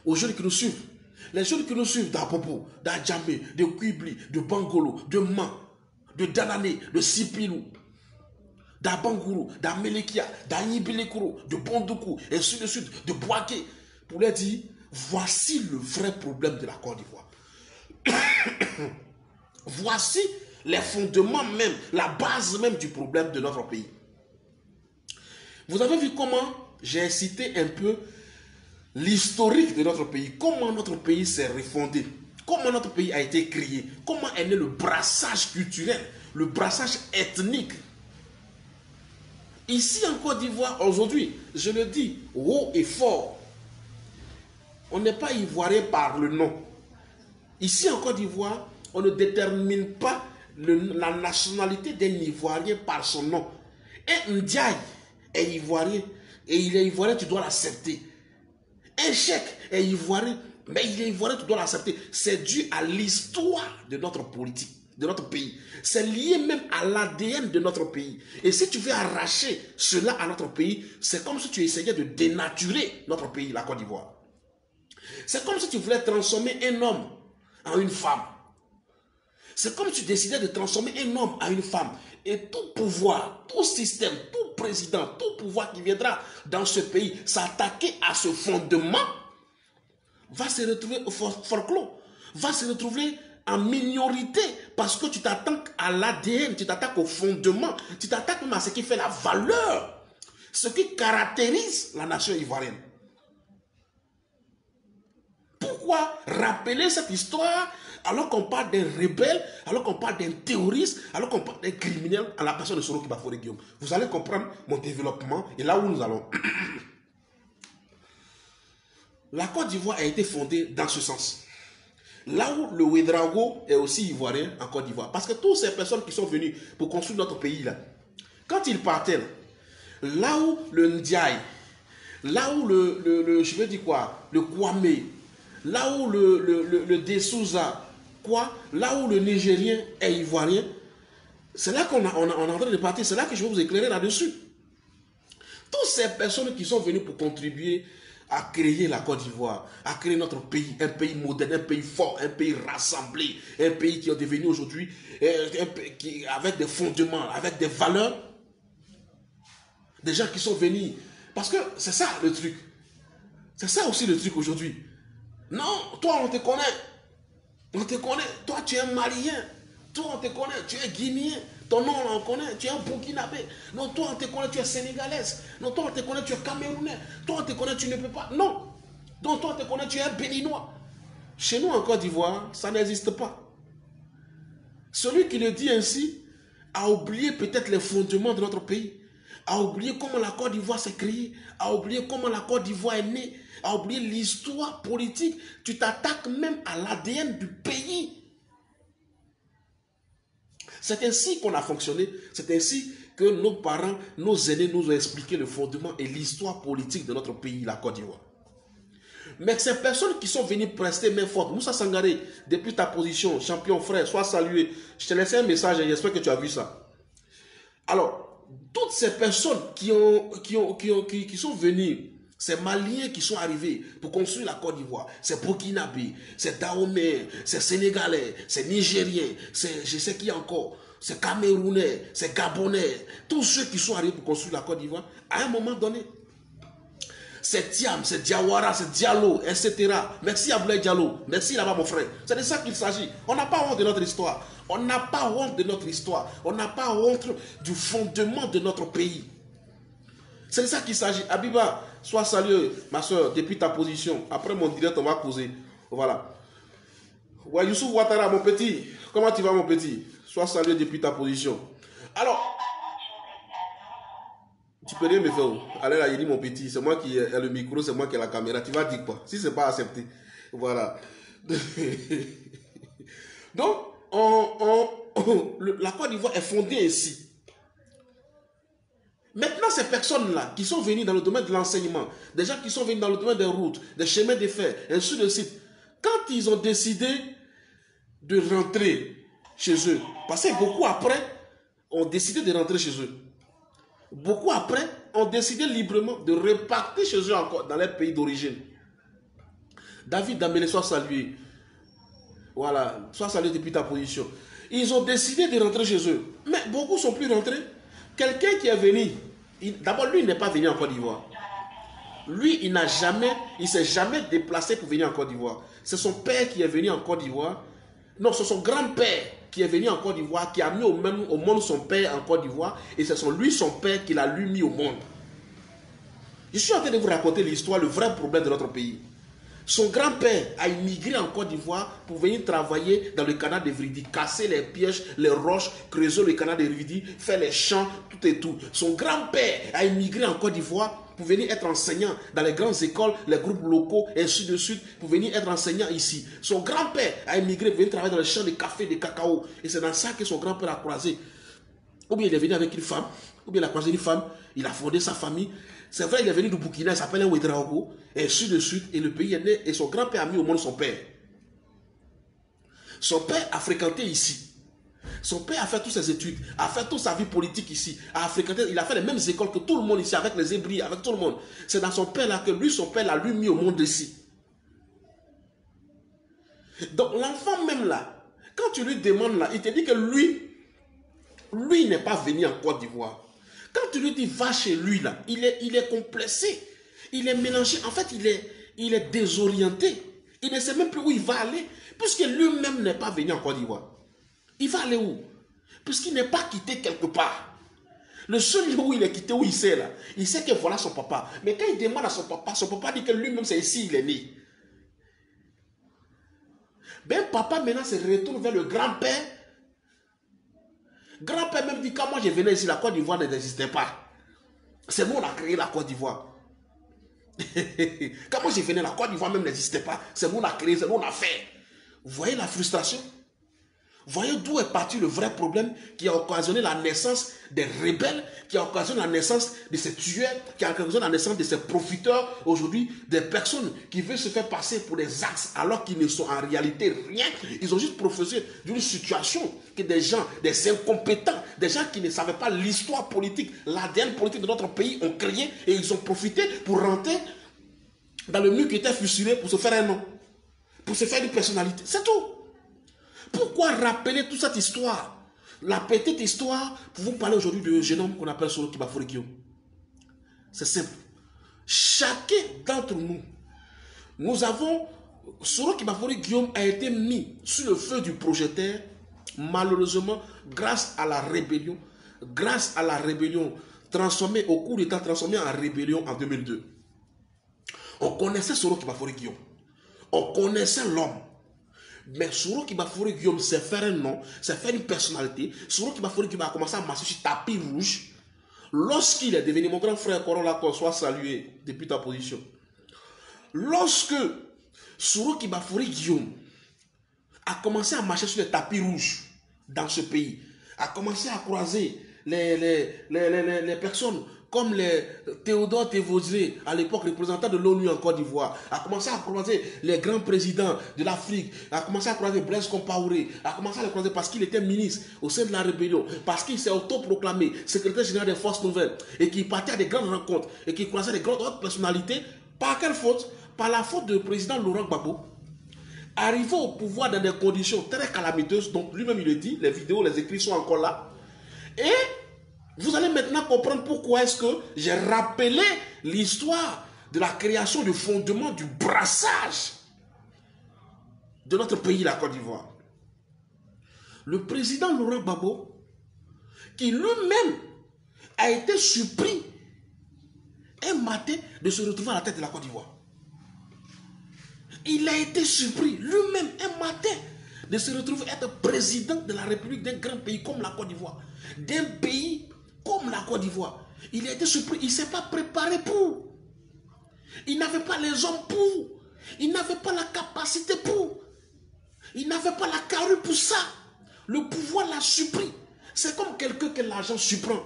aux jeunes qui nous suivent. Les jeunes qui nous suivent d'Apopo, d'Adjamé, de Kwibli, de Bangolo, de Man, de Danané, de Sipilou, d'Abangourou, d'Amelekia, d'Anibilekuro, de Bondoukou, et ainsi de suite, de Boaké, pour leur dire, voici le vrai problème de la Côte d'Ivoire. Voici les fondements même, la base même du problème de notre pays. Vous avez vu comment j'ai cité un peu l'historique de notre pays, comment notre pays s'est refondé, comment notre pays a été créé, comment est né le brassage culturel, le brassage ethnique. Ici en Côte d'Ivoire, aujourd'hui, je le dis haut et fort, On n'est pas ivoirien par le nom. Ici en Côte d'Ivoire, on ne détermine pas la nationalité d'un Ivoirien par son nom. Un Ndiaye est ivoirien et il est ivoirien, tu dois l'accepter. Un Cheikh est ivoirien, mais il est ivoirien, tu dois l'accepter. C'est dû à l'histoire de notre politique, de notre pays. C'est lié même à l'ADN de notre pays. Et si tu veux arracher cela à notre pays, c'est comme si tu essayais de dénaturer notre pays, la Côte d'Ivoire. C'est comme si tu voulais transformer un homme en une femme. C'est comme si tu décidais de transformer un homme en une femme. Et tout pouvoir, tout système, tout président, tout pouvoir qui viendra dans ce pays s'attaquer à ce fondement va se retrouver au forclos, va se retrouver en minorité parce que tu t'attaques à l'ADN, tu t'attaques au fondement, tu t'attaques même à ce qui fait la valeur, ce qui caractérise la nation ivoirienne. Pourquoi rappeler cette histoire alors qu'on parle d'un rebelle, alors qu'on parle d'un terroriste, alors qu'on parle d'un criminel à la personne de Soroki Bafore Guillaume? Vous allez comprendre mon développement et là où nous allons. La Côte d'Ivoire a été fondée dans ce sens. Là où le Ouédraogo est aussi ivoirien en Côte d'Ivoire. Parce que toutes ces personnes qui sont venues pour construire notre pays là, quand ils partaient, là où le Ndiaye, là où je vais dire quoi, le Kwame, là où le Desouza, quoi, là où le Nigérien est ivoirien, c'est là qu'on est en train de partir, c'est là que je vais vous éclairer là-dessus. Toutes ces personnes qui sont venues pour contribuer à créer la Côte d'Ivoire, à créer notre pays, un pays moderne, un pays fort, un pays rassemblé, un pays qui est devenu aujourd'hui avec des fondements, avec des valeurs, des gens qui sont venus. Parce que c'est ça le truc. C'est ça aussi le truc aujourd'hui. Non, toi on te connaît. On te connaît. Toi tu es malien. Toi on te connaît. Tu es guinéen. Ton nom on connaît. Tu es un burkinabé. Non, toi on te connaît. Tu es sénégalaise. Non, toi on te connaît. Tu es camerounais. Toi on te connaît. Tu ne peux pas. Non. Donc toi on te connaît. Tu es un béninois. Chez nous en Côte d'Ivoire, ça n'existe pas. Celui qui le dit ainsi a oublié peut-être les fondements de notre pays. A oublié comment la Côte d'Ivoire s'est créée, a oublié comment la Côte d'Ivoire est née, a oublié l'histoire politique. Tu t'attaques même à l'ADN du pays. C'est ainsi qu'on a fonctionné, c'est ainsi que nos parents, nos aînés nous ont expliqué le fondement et l'histoire politique de notre pays, la Côte d'Ivoire. Mais ces personnes qui sont venues prester main forte, Moussa Sangaré, depuis ta position, champion frère, sois salué. Je te laissais un message et j'espère que tu as vu ça. Alors, toutes ces personnes qui sont venues, ces Maliens qui sont arrivés pour construire la Côte d'Ivoire, c'est Burkinabé, c'est Dahomey, c'est Sénégalais, c'est Nigériens, c'est je sais qui encore, c'est Camerounais, c'est Gabonais, tous ceux qui sont arrivés pour construire la Côte d'Ivoire, à un moment donné, c'est Thiam, c'est Diawara, c'est Diallo, etc. Merci Abdoulaye Diallo, merci là-bas mon frère. C'est de ça qu'il s'agit. On n'a pas honte de notre histoire. On n'a pas honte de notre histoire. On n'a pas honte du fondement de notre pays. C'est de ça qu'il s'agit. Abiba, sois salué, ma soeur, depuis ta position. Après mon direct, on va poser. Voilà. Ouais, Youssouf Ouattara, mon petit. Comment tu vas, mon petit? Sois salué depuis ta position. Alors, tu peux rien me faire. Allez là, il dit mon petit, c'est moi qui ai le micro, c'est moi qui ai la caméra. Tu vas dire quoi? Si c'est pas accepté. Voilà. Donc, la Côte d'Ivoire est fondée ainsi. Maintenant, ces personnes-là qui sont venues dans le domaine de l'enseignement, des gens qui sont venus dans le domaine des routes, des chemins de fer, ainsi de suite, quand ils ont décidé de rentrer chez eux, parce que beaucoup après ont décidé de rentrer chez eux, beaucoup après ont décidé librement de repartir chez eux encore dans leur pays d'origine. David Dambélé, soit salué. Voilà, soit salué depuis ta position. Ils ont décidé de rentrer chez eux. Mais beaucoup ne sont plus rentrés. Quelqu'un qui est venu, d'abord lui il n'est pas venu en Côte d'Ivoire. Lui il ne s'est jamais déplacé pour venir en Côte d'Ivoire. C'est son père qui est venu en Côte d'Ivoire. Non, c'est son grand-père qui est venu en Côte d'Ivoire, qui a mis au monde son père en Côte d'Ivoire. Et c'est son père qui l'a lui mis au monde. Je suis en train de vous raconter l'histoire, le vrai problème de notre pays. Son grand-père a immigré en Côte d'Ivoire pour venir travailler dans le canal de Vridi, casser les pièges, les roches, creuser le canal de Vridi, faire les champs, tout et tout. Son grand-père a immigré en Côte d'Ivoire pour venir être enseignant dans les grandes écoles, les groupes locaux, et ainsi de suite, pour venir être enseignant ici. Son grand-père a émigré pour venir travailler dans le champ de café, de cacao. Et c'est dans ça que son grand-père a croisé. Ou bien il est venu avec une femme, ou bien il a croisé une femme, il a fondé sa famille. C'est vrai, il est venu du Burkina, il s'appelle un Ouedraogo, et ainsi de suite. Et le pays est né, et son grand-père a mis au monde son père. Son père a fréquenté ici. Son père a fait toutes ses études, a fait toute sa vie politique ici, a fréquenté, il a fait les mêmes écoles que tout le monde ici, avec les ébris, avec tout le monde. C'est dans son père là que lui, son père l'a lui mis au monde ici. Donc l'enfant même là, quand tu lui demandes là, il te dit que lui n'est pas venu en Côte d'Ivoire. Quand tu lui dis va chez lui là, il est complexé, il est mélangé, en fait il est désorienté. Il ne sait même plus où il va aller, puisque lui-même n'est pas venu en Côte d'Ivoire. Il va aller où? Puisqu'il n'est pas quitté quelque part. Le seul lieu où il est quitté, où il sait là, il sait que voilà son papa. Mais quand il demande à son papa dit que lui-même c'est ici, il est né. Ben papa maintenant se retourne vers le grand-père. Grand-père même dit, quand moi je venais ici, la Côte d'Ivoire n'existait pas. C'est nous on a créé la Côte d'Ivoire. Quand moi je venais, la Côte d'Ivoire même n'existait pas. C'est nous on a créé, c'est nous on a fait. Vous voyez la frustration? Voyez d'où est parti le vrai problème qui a occasionné la naissance des rebelles, qui a occasionné la naissance de ces tueurs, qui a occasionné la naissance de ces profiteurs, aujourd'hui, des personnes qui veulent se faire passer pour des axes alors qu'ils ne sont en réalité rien. Ils ont juste profité d'une situation que des gens, des incompétents, des gens qui ne savaient pas l'histoire politique, l'ADN politique de notre pays ont créé et ils ont profité pour rentrer dans le mur qui était fissuré pour se faire un nom, pour se faire une personnalité. C'est tout. Pourquoi rappeler toute cette histoire? La petite histoire pour vous parler aujourd'hui de jeune homme qu'on appelle Soro Kibafori Guillaume. C'est simple. Chacun d'entre nous, nous avons... Soro Kibafori Guillaume a été mis sur le feu du projecteur, malheureusement, grâce à la rébellion. Grâce à la rébellion, transformée au cours du temps, transformée en rébellion en 2002. On connaissait Soro Kibafori Guillaume. On connaissait l'homme. Mais Soro Kibafori Guillaume s'est fait un nom, s'est fait une personnalité. Soro Kibafori Guillaume a commencé à marcher sur tapis rouge. Lorsqu'il est devenu, mon grand frère Corolla, qu'on soit salué depuis ta position. Lorsque Soro Kibafori Guillaume a commencé à marcher sur les tapis rouges dans ce pays, a commencé à croiser les personnes comme les Théodore Thévosley, à l'époque représentant de l'ONU en Côte d'Ivoire, a commencé à croiser les grands présidents de l'Afrique, a commencé à croiser Blaise Compaoré, a commencé à le croiser parce qu'il était ministre au sein de la rébellion, parce qu'il s'est autoproclamé secrétaire général des forces nouvelles, et qu'il partait à des grandes rencontres, et qu'il croisait des grandes hautes personnalités. Par quelle faute? Par la faute du président Laurent Gbagbo, arrivé au pouvoir dans des conditions très calamiteuses, donc lui-même il le dit, les vidéos, les écrits sont encore là, et vous allez maintenant comprendre pourquoi est-ce que j'ai rappelé l'histoire de la création du fondement du brassage de notre pays, la Côte d'Ivoire. Le président Laurent Gbagbo, qui lui-même a été surpris un matin de se retrouver à la tête de la Côte d'Ivoire. Il a été surpris lui-même un matin de se retrouver être président de la République d'un grand pays comme la Côte d'Ivoire. D'un pays comme la Côte d'Ivoire. Il a été surpris, il ne s'est pas préparé pour. Il n'avait pas les hommes pour. Il n'avait pas la capacité pour. Il n'avait pas la carrure pour ça. Le pouvoir l'a surpris. C'est comme quelqu'un que l'argent surprend.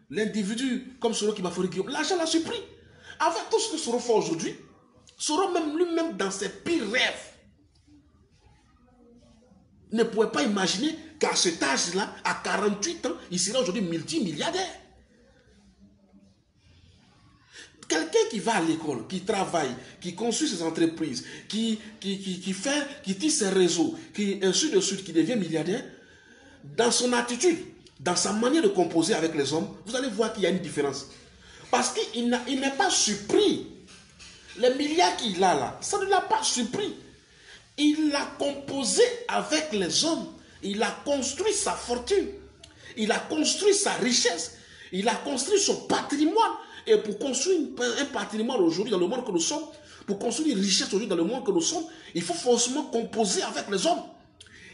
L'individu, comme Soro Kibafori Guillaume, l'argent l'a surpris. Avec tout ce que Soro fait aujourd'hui, Soro même lui-même dans ses pires rêves ne pouvait pas imaginer qu'à cet âge-là, à 48 ans, il serait aujourd'hui multimilliardaire. Quelqu'un qui va à l'école, qui travaille, qui construit ses entreprises, qui tisse ses réseaux, qui ainsi de suite, qui devient milliardaire, dans son attitude, dans sa manière de composer avec les hommes, vous allez voir qu'il y a une différence. Parce qu'il n'est pas surpris. Les milliards qu'il a là, ça ne l'a pas surpris. Il l'a composé avec les hommes. Il a construit sa fortune. Il a construit sa richesse. Il a construit son patrimoine. Et pour construire un patrimoine aujourd'hui dans le monde que nous sommes, pour construire une richesse aujourd'hui dans le monde que nous sommes, il faut forcément composer avec les hommes.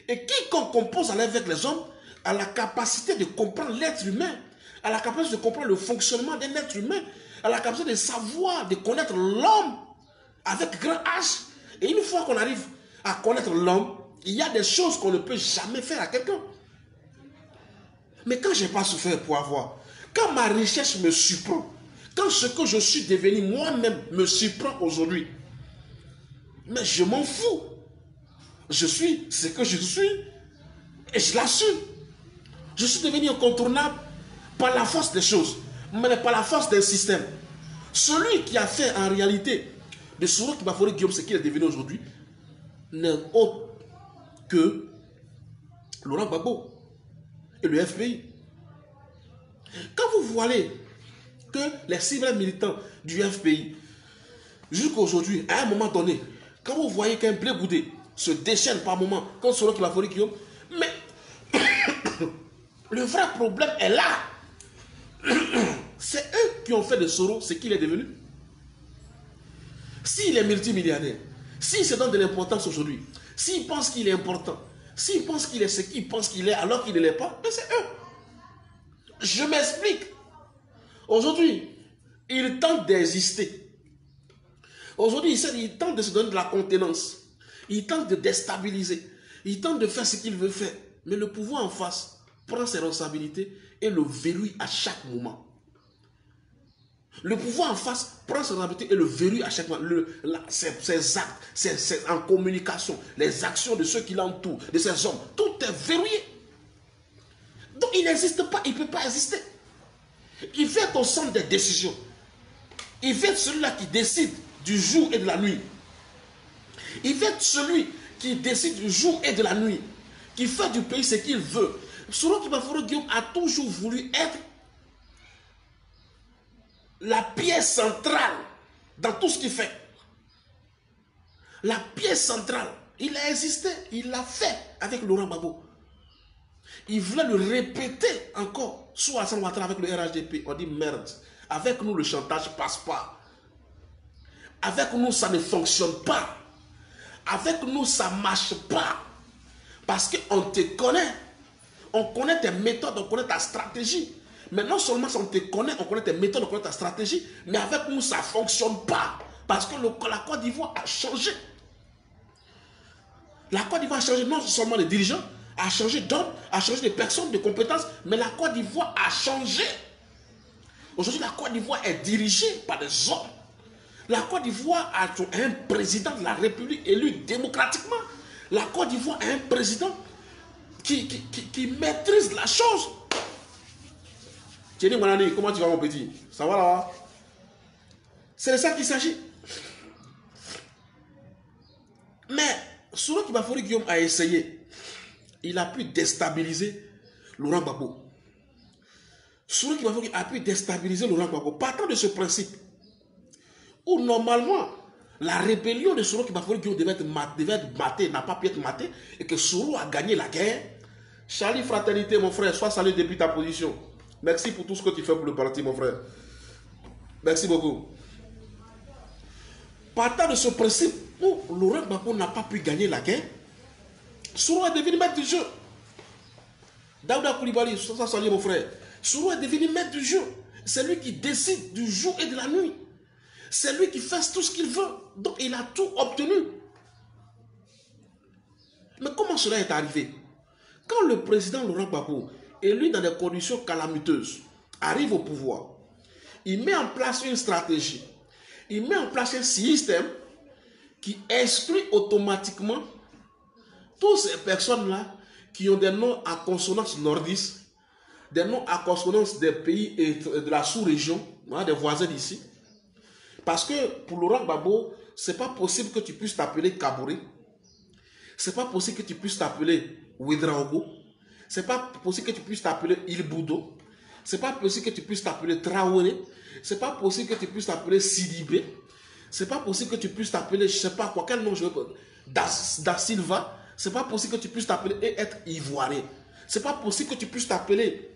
Et quiconque compose avec les hommes a la capacité de comprendre l'être humain, a la capacité de comprendre le fonctionnement d'un être humain, à la capacité de savoir, de connaître l'homme avec grand H. Et une fois qu'on arrive à connaître l'homme, il y a des choses qu'on ne peut jamais faire à quelqu'un. Mais quand je n'ai pas souffert pour avoir, quand ma recherche me surprend, quand ce que je suis devenu moi-même me surprend aujourd'hui, mais je m'en fous. Je suis ce que je suis et je l'assume. Je suis devenu incontournable par la force des choses, mais par la force d'un système. Celui qui a fait en réalité de Soro Kibafori Guillaume ce qu'il est devenu aujourd'hui n'est autre que Laurent Gbagbo et le FPI. Quand vous voyez que les cibles militants du FPI, jusqu'aujourd'hui, à un moment donné, quand vous voyez qu'un Blé Goudé se déchaîne par moment, comme Soro Kibafori Guillaume, mais le vrai problème est là. C'est eux qui ont fait de Soro ce qu'il est devenu. S'il est multimilliardaire, s'il se donne de l'importance aujourd'hui, s'il pense qu'il est important, s'il pense qu'il est ce qu'il pense qu'il est alors qu'il ne l'est pas, mais c'est eux. Je m'explique. Aujourd'hui, il tente d'exister. Aujourd'hui, il tente de se donner de la contenance. Il tente de déstabiliser. Il tente de faire ce qu'il veut faire. Mais le pouvoir en face prend ses responsabilités et le verrouille à chaque moment. Le pouvoir en face prend ses responsabilités et le verrouille à chaque moment. Ses actes, ses en communication, les actions de ceux qui l'entourent, de ces hommes, tout est verrouillé. Donc il n'existe pas, il ne peut pas exister. Il fait au centre des décisions. Il fait celui-là qui décide du jour et de la nuit. Il fait celui qui décide du jour et de la nuit, qui fait du pays ce qu'il veut. Soro Kibafori Guillaume a toujours voulu être la pièce centrale dans tout ce qu'il fait. La pièce centrale. Il a existé, il l'a fait avec Laurent Gbagbo. Il voulait le répéter encore sous Hassan Ouattara avec le RHDP. On dit merde. Avec nous, le chantage passe pas. Avec nous, ça ne fonctionne pas. Avec nous, ça ne marche pas. Parce qu'on te connaît. On connaît tes méthodes, on connaît ta stratégie. Mais non seulement on te connaît, on connaît tes méthodes, on connaît ta stratégie, mais avec nous, ça ne fonctionne pas. Parce que la Côte d'Ivoire a changé. La Côte d'Ivoire a changé non seulement les dirigeants, a changé d'hommes, a changé de personnes, de compétences, mais la Côte d'Ivoire a changé. Aujourd'hui, la Côte d'Ivoire est dirigée par des hommes. La Côte d'Ivoire a un président de la République élu démocratiquement. La Côte d'Ivoire a un président qui maîtrise la chose. Thierry Manani, comment tu vas mon petit? Ça va là? C'est de ça qu'il s'agit. Mais Soro Kibafori Guillaume a essayé. Il a pu déstabiliser Laurent Gbagbo. Soro Kibafori a pu déstabiliser Laurent Gbagbo. Partant de ce principe, où normalement, la rébellion de Soro Kibafori Guillaume devait être matée, n'a pas pu être matée, et que Soro a gagné la guerre. Charlie, fraternité, mon frère, sois salué depuis ta position. Merci pour tout ce que tu fais pour le parti, mon frère. Merci beaucoup. Partant de ce principe où Laurent Gbagbo n'a pas pu gagner la guerre, Soro est devenu maître du jeu. Daouda Koulibaly, sois salué, mon frère. Soro est devenu maître du jeu. C'est lui qui décide du jour et de la nuit. C'est lui qui fait tout ce qu'il veut. Donc il a tout obtenu. Mais comment cela est arrivé? Quand le président Laurent Gbagbo, élu dans des conditions calamiteuses, arrive au pouvoir, il met en place une stratégie. Il met en place un système qui exclut automatiquement toutes ces personnes-là qui ont des noms à consonance nordiste, des noms à consonance des pays et de la sous-région, des voisins d'ici. Parce que pour Laurent Gbagbo, ce n'est pas possible que tu puisses t'appeler Kabouré. Ce n'est pas possible que tu puisses t'appeler Ouedraogo. Ce n'est pas possible que tu puisses t'appeler Ilboudo. Ce n'est pas possible que tu puisses t'appeler Traoré. Ce n'est pas possible que tu puisses t'appeler Sidibé. Ce n'est pas possible que tu puisses t'appeler, je ne sais pas quoi, quel nom je veux pas, Da Silva. Ce n'est pas possible que tu puisses t'appeler et être ivoirien. Ce n'est pas possible que tu puisses t'appeler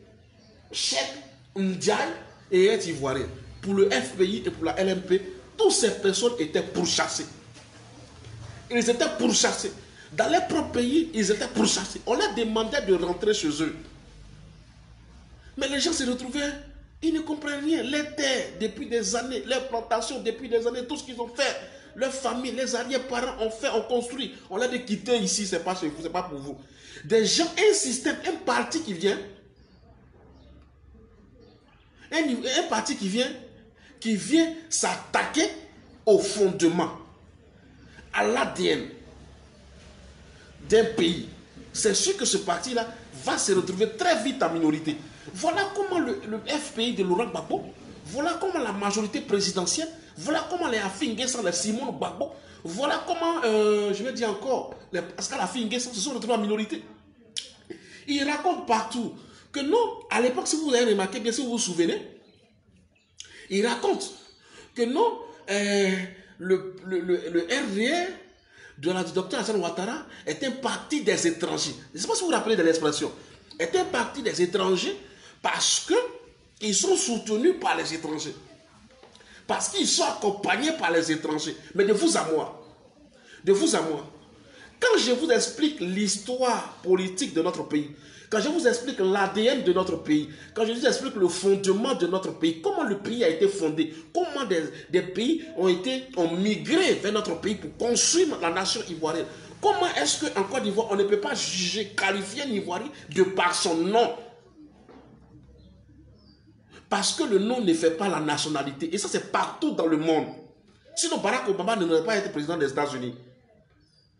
Cheikh Ndiaye et être ivoirien. Pour le FPI et pour la LMP, toutes ces personnes étaient pourchassées. Ils étaient pourchassés. Dans leur propre pays, ils étaient pourchassés. On leur demandait de rentrer chez eux. Mais les gens se retrouvaient Ils ne comprennent rien. Les terres, depuis des années, les plantations, depuis des années, tout ce qu'ils ont fait, leurs familles, les arrière-parents ont fait, ont construit. On l'a dit quitter ici, c'est pas chez vous, c'est pas pour vous. Des gens, un système, un parti qui vient, un parti qui vient s'attaquer au fondement, à l'ADN d'un pays. C'est sûr que ce parti-là va se retrouver très vite en minorité. Voilà comment le FPI de Laurent Gbagbo, voilà comment la majorité présidentielle, voilà comment les Afin-N'Guessan, les Simon Gbagbo, voilà comment, je vais dire encore, parce que les Afin-N'Guessan se sont retrouvés en minorité. Ils racontent partout que non, à l'époque, si vous avez remarqué, bien si vous vous souvenez, ils racontent que non, le RDR de la docteur Alassane Ouattara est un parti des étrangers. Je ne sais pas si vous vous rappelez de l'expression. Est un parti des étrangers parce qu'ils sont soutenus par les étrangers. Parce qu'ils sont accompagnés par les étrangers. Mais de vous à moi. De vous à moi. Quand je vous explique l'histoire politique de notre pays, quand je vous explique l'ADN de notre pays, quand je vous explique le fondement de notre pays, comment le pays a été fondé, comment des pays ont migré vers notre pays pour construire la nation ivoirienne, comment est-ce qu'en Côte d'Ivoire, on ne peut pas juger, qualifier un Ivoirien de par son nom? Parce que le nom ne fait pas la nationalité. Et ça, c'est partout dans le monde. Sinon, Barack Obama n'aurait pas été président des États-Unis.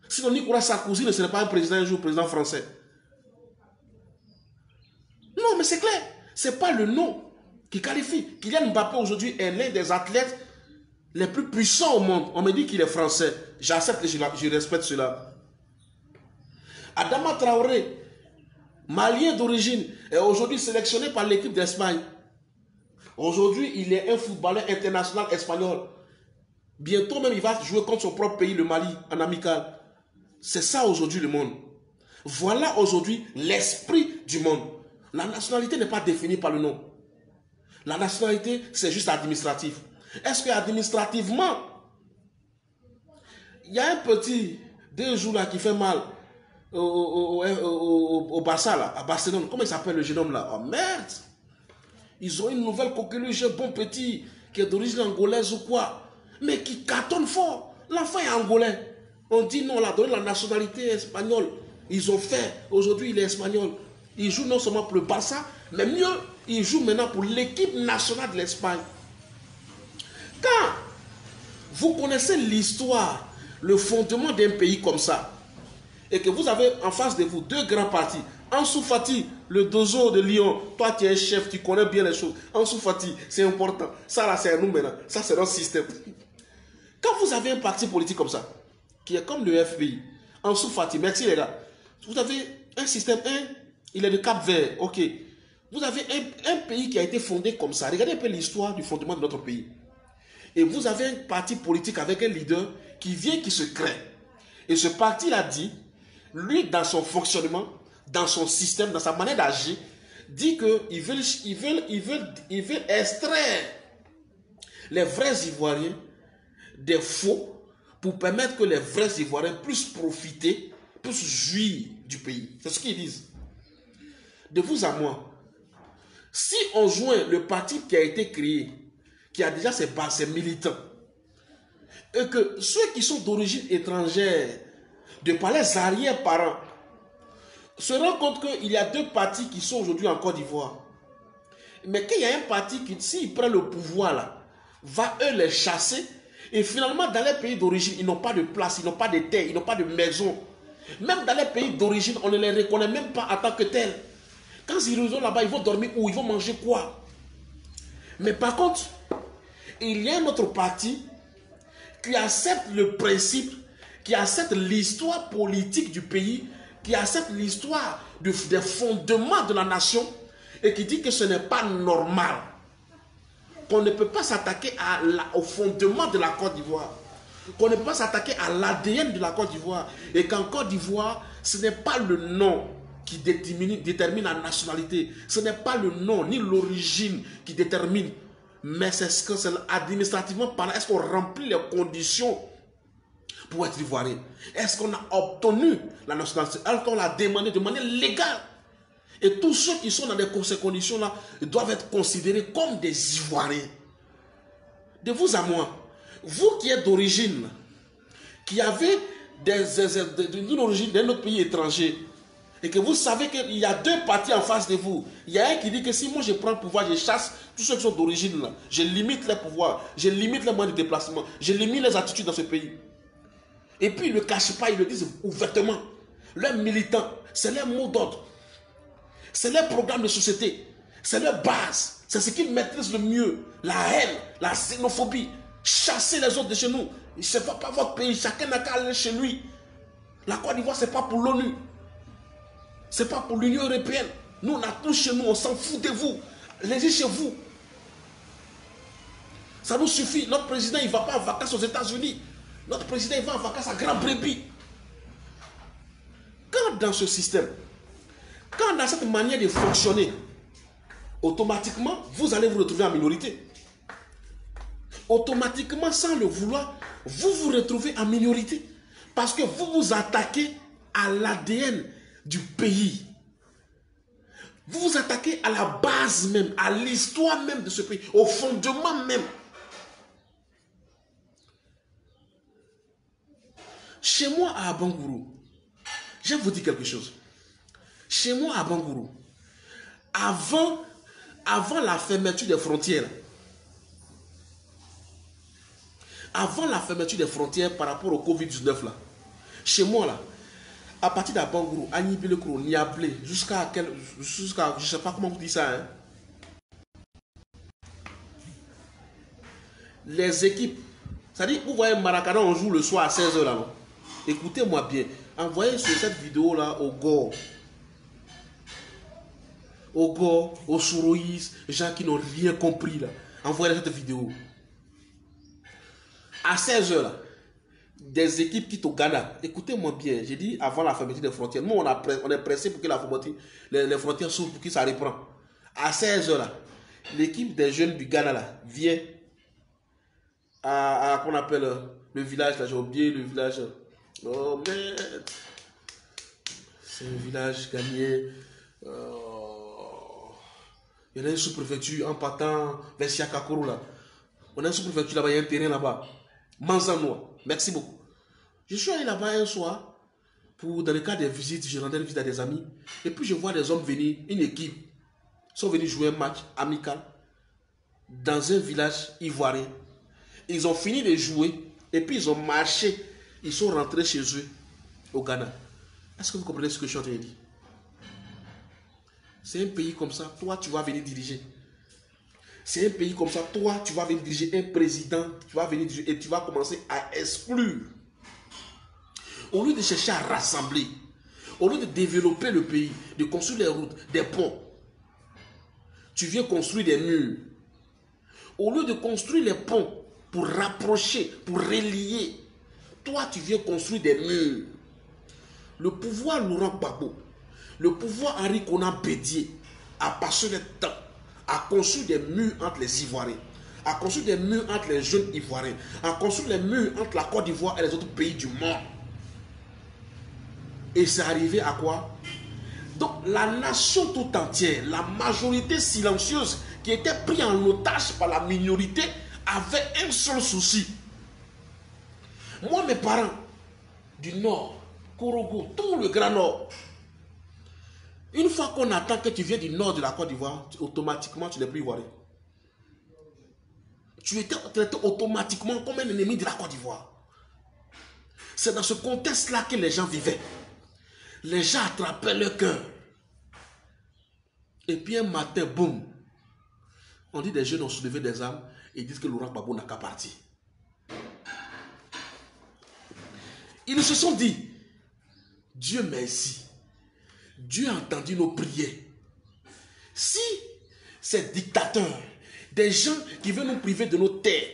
Sinon, Nicolas Sarkozy ne serait pas un président, un jour président français. Non, mais c'est clair. Ce n'est pas le nom qui qualifie. Kylian Mbappé aujourd'hui est l'un des athlètes les plus puissants au monde. On me dit qu'il est français. J'accepte et je respecte cela. Adama Traoré, malien d'origine, est aujourd'hui sélectionné par l'équipe d'Espagne. Aujourd'hui, il est un footballeur international espagnol. Bientôt même, il va jouer contre son propre pays, le Mali, en amical. C'est ça aujourd'hui le monde. Voilà aujourd'hui l'esprit du monde. La nationalité n'est pas définie par le nom. La nationalité, c'est juste administratif. Est-ce que administrativement, il y a un petit 2 jours là qui fait mal au Barça, là, à Barcelone. Comment il s'appelle le jeune homme là? Oh merde! Ils ont une nouvelle coqueluche, un bon petit, qui est d'origine angolaise ou quoi, mais qui cartonne fort. L'enfant est angolais. On dit non, on a donné la nationalité espagnole. Ils ont fait, aujourd'hui il est espagnol. Il joue non seulement pour le Barça, mais mieux, il joue maintenant pour l'équipe nationale de l'Espagne. Quand vous connaissez l'histoire, le fondement d'un pays comme ça, et que vous avez en face de vous 2 grands partis, Ansou Fati, le dozo de Lyon, toi tu es chef, tu connais bien les choses. Ansou Fati, c'est important. Ça là, c'est nous maintenant. Ça, c'est notre système. Quand vous avez un parti politique comme ça, qui est comme le FPI, Ansou Fati, merci les gars. Vous avez un système, il est de Cap-Vert, ok. Vous avez un pays qui a été fondé comme ça. Regardez un peu l'histoire du fondement de notre pays. Et vous avez un parti politique avec un leader qui vient, qui se crée. Et ce parti l'a dit, lui, dans son fonctionnement, dans son système, dans sa manière d'agir, dit qu'il veut extraire les vrais Ivoiriens des faux pour permettre que les vrais Ivoiriens puissent profiter, puissent jouir du pays. C'est ce qu'ils disent. De vous à moi, si on joint le parti qui a été créé, qui a déjà ses bases, ses militants, et que ceux qui sont d'origine étrangère, de par les arrière-parents, se rendent compte qu'il y a 2 partis qui sont aujourd'hui en Côte d'Ivoire. Mais qu'il y a un parti qui, s'il prend le pouvoir là, va eux les chasser. Et finalement, dans les pays d'origine, ils n'ont pas de place, ils n'ont pas de terre, ils n'ont pas de maison. Même dans les pays d'origine, on ne les reconnaît même pas en tant que tels. Quand ils sont là-bas, ils vont dormir où? Ils vont manger quoi? Mais par contre, il y a un autre parti qui accepte le principe, qui accepte l'histoire politique du pays, qui accepte l'histoire des fondements de la nation et qui dit que ce n'est pas normal, qu'on ne peut pas s'attaquer au fondement de la Côte d'Ivoire, qu'on ne peut pas s'attaquer à l'ADN de la Côte d'Ivoire et qu'en Côte d'Ivoire, ce n'est pas le nom qui détermine la nationalité, ce n'est pas le nom ni l'origine qui détermine, mais c'est ce que c'est administrativement parlant. Est-ce qu'on remplit les conditions pour être ivoirien? Est-ce qu'on a obtenu la nationalité? Est-ce qu'on l'a demandé de manière légale? Et tous ceux qui sont dans ces conditions-là doivent être considérés comme des Ivoiriens. De vous à moi, vous qui êtes d'origine, qui avez d'une origine d'un autre pays étranger, et que vous savez qu'il y a deux partis en face de vous. Il y a un qui dit que si moi je prends le pouvoir, je chasse tous ceux qui sont d'origine là. Je limite les pouvoirs, je limite les moyens de déplacement, je limite les attitudes dans ce pays. Et puis ils ne le cachent pas, ils le disent ouvertement. Leurs militants, c'est leur mot d'ordre. C'est leur programme de société. C'est leur base. C'est ce qu'ils maîtrisent le mieux. La haine, la xénophobie. Chasser les autres de chez nous. Ce n'est pas votre pays. Chacun n'a qu'à aller chez lui. La Côte d'Ivoire, ce n'est pas pour l'ONU. Ce n'est pas pour l'Union européenne. Nous, on a tout chez nous. On s'en fout de vous. Allez-y chez vous. Ça nous suffit. Notre président, il ne va pas en vacances aux États-Unis. Notre président, il va en vacances à Grand Brebis. Quand dans ce système, quand dans cette manière de fonctionner, automatiquement, vous allez vous retrouver en minorité. Automatiquement, sans le vouloir, vous vous retrouvez en minorité. Parce que vous vous attaquez à l'ADN du pays. Vous vous attaquez à la base même, à l'histoire même de ce pays, au fondement même. Chez moi à Abangourou, je vais vous dire quelque chose. Chez moi à Abangourou, avant la fermeture des frontières, par rapport au Covid-19 là, chez moi là, à partir d'Abangourou, à Nibilekro, Niablé, jusqu'à je ne sais pas comment vous dites ça, hein. Les équipes, c'est-à-dire, vous voyez Maracana, on joue le soir à 16h là, non? Écoutez-moi bien, envoyez sur cette vidéo là au Gore, aux Souroïs, les gens qui n'ont rien compris là, envoyez cette vidéo. À 16h là, des équipes quittent au Ghana. Écoutez-moi bien, j'ai dit avant la fermeture des frontières. Nous, on est pressé pour que les frontières s'ouvrent, pour que ça reprend. À 16h là, l'équipe des jeunes du Ghana là vient à qu'on appelle le village là, j'ai oublié le village. Oh merde. C'est un village gagné. Il y en a une sous-préfecture en partant vers Siakakoro là. On a une sous-préfecture là-bas, il y a un terrain là-bas. Manzanois. Merci beaucoup. Je suis allé là-bas un soir pour, dans le cadre des visites, je rendais visite à des amis. Et puis je vois des hommes venir, une équipe, sont venus jouer un match amical dans un village ivoirien. Ils ont fini de jouer et puis ils ont marché. Ils sont rentrés chez eux au Ghana. Est-ce que vous comprenez ce que je suis en train de dire? C'est un pays comme ça, toi tu vas venir diriger. C'est un pays comme ça, toi tu vas venir diriger un président, tu vas venir diriger et tu vas commencer à exclure. Au lieu de chercher à rassembler, au lieu de développer le pays, de construire des routes, des ponts, tu viens construire des murs. Au lieu de construire les ponts pour rapprocher, pour relier, toi tu viens construire des murs. Le pouvoir Laurent Gbagbo, le pouvoir Henri Konan Bédié a passé le temps à construire des murs entre les Ivoiriens, à construire des murs entre les jeunes Ivoiriens, à construire des murs entre la Côte d'Ivoire et les autres pays du monde. Et c'est arrivé à quoi? Donc la nation tout entière, la majorité silencieuse qui était prise en otage par la minorité avait un seul souci. Moi, mes parents du Nord, Korogo, tout le Grand Nord, une fois qu'on attend que tu viens du Nord de la Côte d'Ivoire, automatiquement tu n'es plus ivoirien. Tu étais traité automatiquement comme un ennemi de la Côte d'Ivoire. C'est dans ce contexte-là que les gens vivaient. Les gens attrapaient leur cœur. Et puis un matin, boum, on dit des jeunes ont soulevé des armes et disent que Laurent Gbagbo n'a qu'à partir. Ils se sont dit, Dieu merci, Dieu a entendu nos prières. Si ces dictateurs, des gens qui veulent nous priver de nos terres,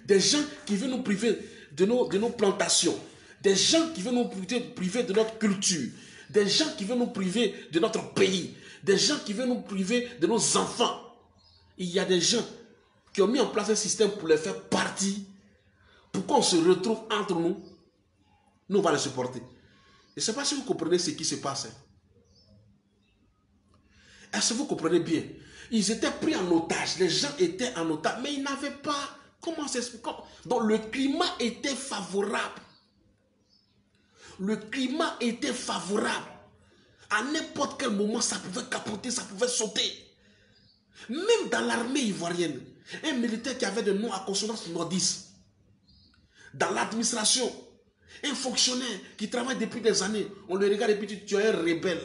des gens qui veulent nous priver de nos plantations, des gens qui veulent nous priver de notre culture, des gens qui veulent nous priver de notre pays, des gens qui veulent nous priver de nos enfants. Il y a des gens qui ont mis en place un système pour les faire partir, pour qu'on se retrouve entre nous. Nous, on va les supporter. Je ne sais pas si vous comprenez ce qui se passe. Est-ce que vous comprenez bien? Ils étaient pris en otage, les gens étaient en otage, mais ils n'avaient pas, comment s'expliquer? Donc le climat était favorable. Le climat était favorable. À n'importe quel moment, ça pouvait capoter, ça pouvait sauter. Même dans l'armée ivoirienne, un militaire qui avait des noms à consonance nordiste, dans l'administration, un fonctionnaire qui travaille depuis des années, on le regarde et puis tu es un rebelle.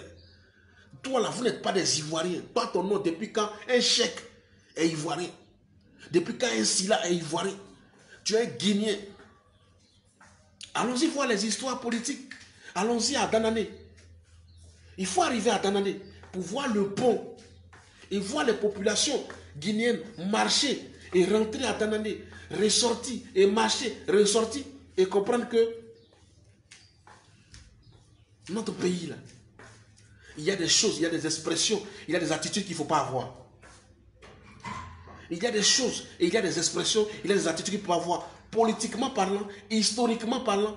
Toi là, vous n'êtes pas des Ivoiriens. Toi, ton nom, depuis quand un chèque est ivoirien? Depuis quand un Silla est ivoirien? Tu es Guinéen. Allons-y voir les histoires politiques. Allons-y à Danané. Il faut arriver à Danané pour voir le pont et voir les populations guinéennes marcher et rentrer à Danané, ressortir et marcher, ressortir et comprendre que notre pays là, il y a des choses, il y a des expressions, il y a des attitudes qu'il ne faut pas avoir. Il y a des choses et il y a des expressions, il y a des attitudes qu'il ne faut pas avoir. Politiquement parlant, historiquement parlant,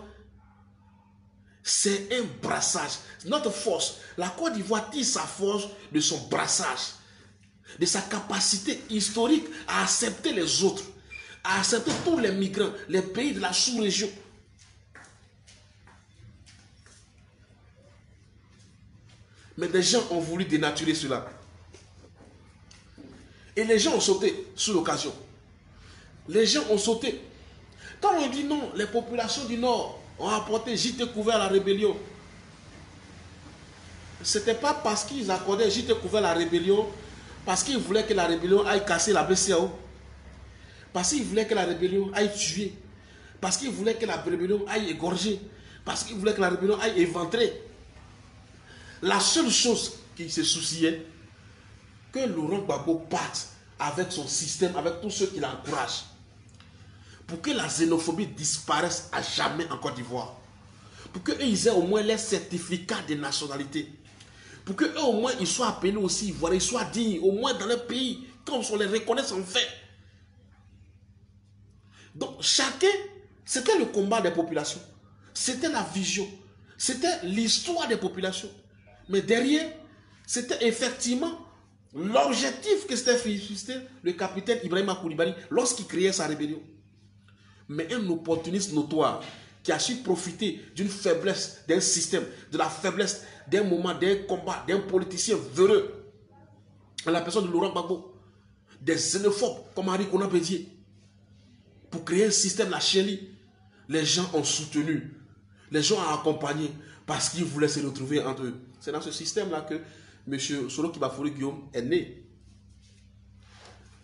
c'est un brassage. Notre force, la Côte d'Ivoire tire sa force de son brassage, de sa capacité historique à accepter les autres, à accepter tous les migrants, les pays de la sous-région. Mais des gens ont voulu dénaturer cela. Et les gens ont sauté sous l'occasion. Les gens ont sauté. Quand on dit non, les populations du Nord ont apporté gîte couvert à la rébellion. Ce n'était pas parce qu'ils accordaient gîte couvert à la rébellion, parce qu'ils voulaient que la rébellion aille casser la BCAO, parce qu'ils voulaient que la rébellion aille tuer, parce qu'ils voulaient que la rébellion aille égorger, parce qu'ils voulaient que la rébellion aille éventrer. La seule chose qui se souciait, que Laurent Gbagbo parte avec son système, avec tous ceux qui l'encouragent, pour que la xénophobie disparaisse à jamais en Côte d'Ivoire, pour qu'ils aient au moins les certificats de nationalité, pour qu'eux au moins ils soient appelés aussi ivoiriens, ils soient dignes, au moins dans leur pays, comme on les reconnaisse en fait. Donc chacun, c'était le combat des populations, c'était la vision, c'était l'histoire des populations. Mais derrière, c'était effectivement l'objectif que s'était fixé le capitaine Ibrahima Koulibaly lorsqu'il créait sa rébellion. Mais un opportuniste notoire qui a su profiter d'une faiblesse d'un système, de la faiblesse d'un moment, d'un combat, d'un politicien véreux, à la personne de Laurent Gbagbo, des xénophobes comme Henri Konan Bédié, pour créer un système, la chélie, les gens ont soutenu, les gens ont accompagné parce qu'ils voulaient se retrouver entre eux. C'est dans ce système-là que M. Soroki Bafoury Guillaume est né.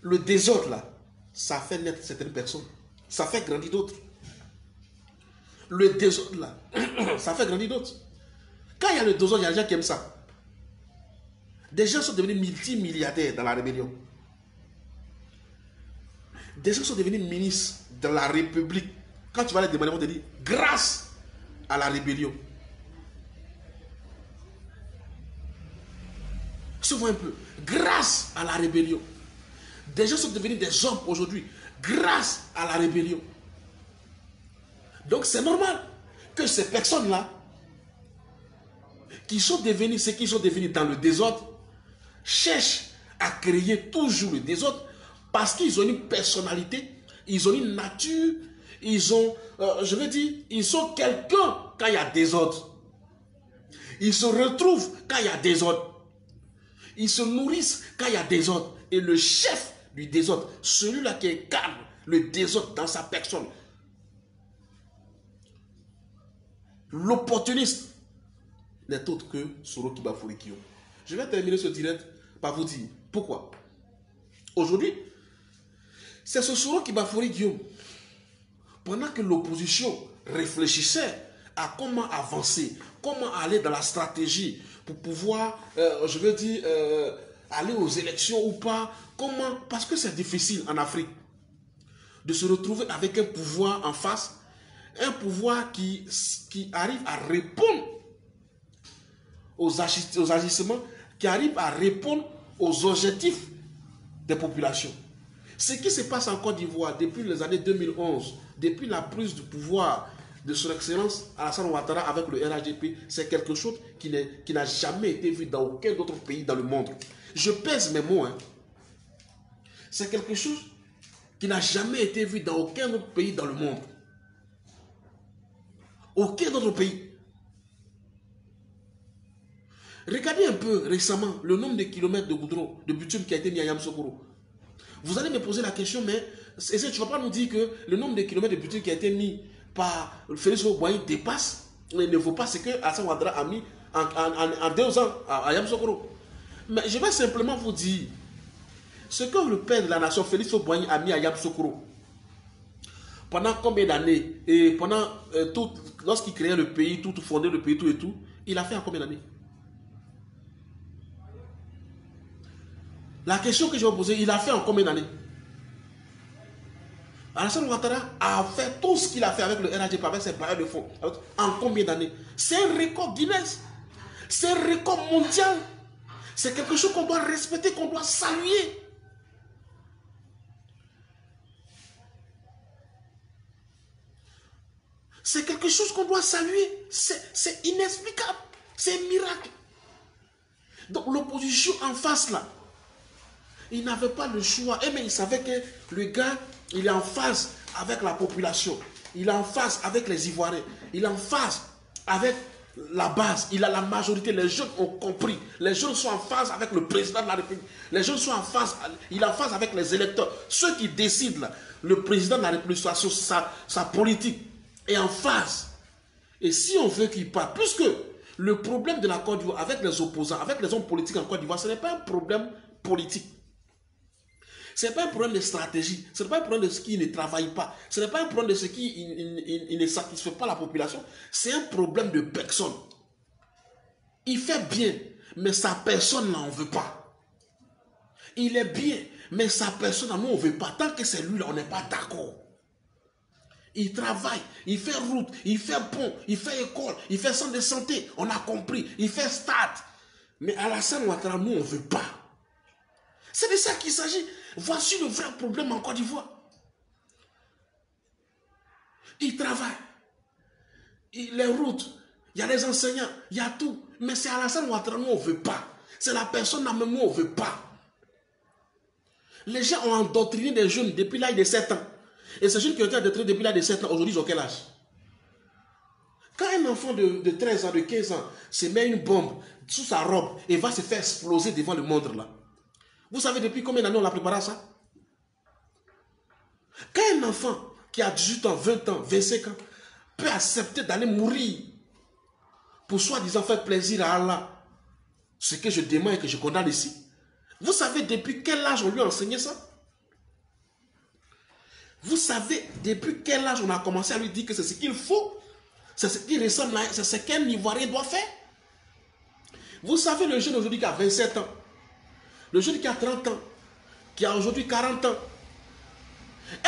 Le désordre, là, ça fait naître certaines personnes. Ça fait grandir d'autres. Le désordre, là, ça fait grandir d'autres. Quand il y a le désordre, il y a des gens qui aiment ça. Des gens sont devenus multimilliardaires dans la rébellion. Des gens sont devenus ministres de la République. Quand tu vas les demander, ils vont te dire, grâce à la rébellion. Souvent un peu. Grâce à la rébellion. Des gens sont devenus des hommes aujourd'hui. Grâce à la rébellion. Donc c'est normal que ces personnes-là, qui sont devenues ce qu'ils sont devenus dans le désordre, cherchent à créer toujours le désordre parce qu'ils ont une personnalité, ils ont une nature, ils ont, je veux dire, ils sont quelqu'un quand il y a désordre. Ils se retrouvent quand il y a désordre. Ils se nourrissent quand il y a désordre. Et le chef du désordre, celui-là qui incarne le désordre dans sa personne, l'opportuniste, n'est autre que Soroki Bafoury Guillaume. Je vais terminer ce direct par vous dire pourquoi. Aujourd'hui, c'est ce Soroki Bafoury Guillaume, pendant que l'opposition réfléchissait à comment avancer, comment aller dans la stratégie pour pouvoir, je veux dire, aller aux élections ou pas, comment, parce que c'est difficile en Afrique de se retrouver avec un pouvoir en face, un pouvoir qui arrive à répondre aux agissements, qui arrive à répondre aux objectifs des populations. Ce qui se passe en Côte d'Ivoire depuis les années 2011, depuis la prise du pouvoir de son excellence Alassane Ouattara avec le RHDP, c'est quelque chose qui n'a jamais été vu dans aucun autre pays dans le monde. Je pèse mes mots. Hein. C'est quelque chose qui n'a jamais été vu dans aucun autre pays dans le monde. Aucun autre pays. Regardez un peu récemment le nombre de kilomètres de goudron, de bitume qui a été mis à Yamoussoukro. Vous allez me poser la question, mais tu ne vas pas nous dire que le nombre de kilomètres de bitume qui a été mis par Félix Houphouët-Boigny dépasse, mais ne vaut pas ce que Alassane Ouattara a mis en 2 ans à Yamoussoukro. Mais je vais simplement vous dire, ce que le père de la nation, Félix Houphouët-Boigny, a mis à Yamoussoukro, pendant combien d'années, et pendant lorsqu'il créait le pays, tout fondait le pays, tout et tout, il a fait en combien d'années? La question que je vais vous poser, il a fait en combien d'années? Alassane Ouattara a fait tout ce qu'il a fait avec le RHDP, avec ses bailleurs de fonds. En combien d'années? C'est un record Guinness. C'est un record mondial. C'est quelque chose qu'on doit respecter, qu'on doit saluer. C'est quelque chose qu'on doit saluer. C'est inexplicable. C'est un miracle. Donc l'opposition en face là, il n'avait pas le choix. Mais il savait que le gars, il est en phase avec la population. Il est en phase avec les Ivoiriens. Il est en phase avec la base. Il a la majorité. Les jeunes ont compris. Les jeunes sont en phase avec le président de la République. Les jeunes sont en phase. Il est en phase avec les électeurs. Ceux qui décident là, le président de la République, sa politique est en phase. Et si on veut qu'il parte, puisque le problème de la Côte d'Ivoire avec les opposants, avec les hommes politiques en Côte d'Ivoire, ce n'est pas un problème politique. Ce n'est pas un problème de stratégie. Ce n'est pas un problème de ce qui ne travaille pas. Ce n'est pas un problème de ce qui ne satisfait pas la population. C'est un problème de personne. Il fait bien, mais sa personne, là, on ne veut pas. Il est bien, mais sa personne, là, nous, on ne veut pas. Tant que c'est lui, là, on n'est pas d'accord. Il travaille, il fait route, il fait pont, il fait école, il fait centre de santé. On a compris. Il fait stade. Mais Alassane Ouattara, nous, on ne veut pas. C'est de ça qu'il s'agit. Voici le vrai problème en Côte d'Ivoire. Il travaille. Les routes, il y a les enseignants, il y a tout. Mais c'est Alassane Ouattara, nous, on ne veut pas. C'est la personne, même nous, on ne veut pas. Les gens ont endoctriné des jeunes depuis l'âge de 7 ans. Et ces jeunes qui ont été endoctrinés depuis l'âge de 7 ans, aujourd'hui, ils ont quel âge? Quand un enfant de 13 ans, de 15 ans, se met une bombe sous sa robe et va se faire exploser devant le monde là, vous savez depuis combien d'années on l'a préparé à ça? Quand un enfant qui a 18 ans, 20 ans, 25 ans peut accepter d'aller mourir pour soi-disant faire plaisir à Allah, ce que je demande et que je condamne ici, vous savez depuis quel âge on lui a enseigné ça? Vous savez depuis quel âge on a commencé à lui dire que c'est ce qu'il faut? C'est ce qui ressemble à... C'est ce qu'un Ivoirien doit faire? Vous savez le jeune aujourd'hui qui a 27 ans, le jeune qui a 30 ans, qui a aujourd'hui 40 ans.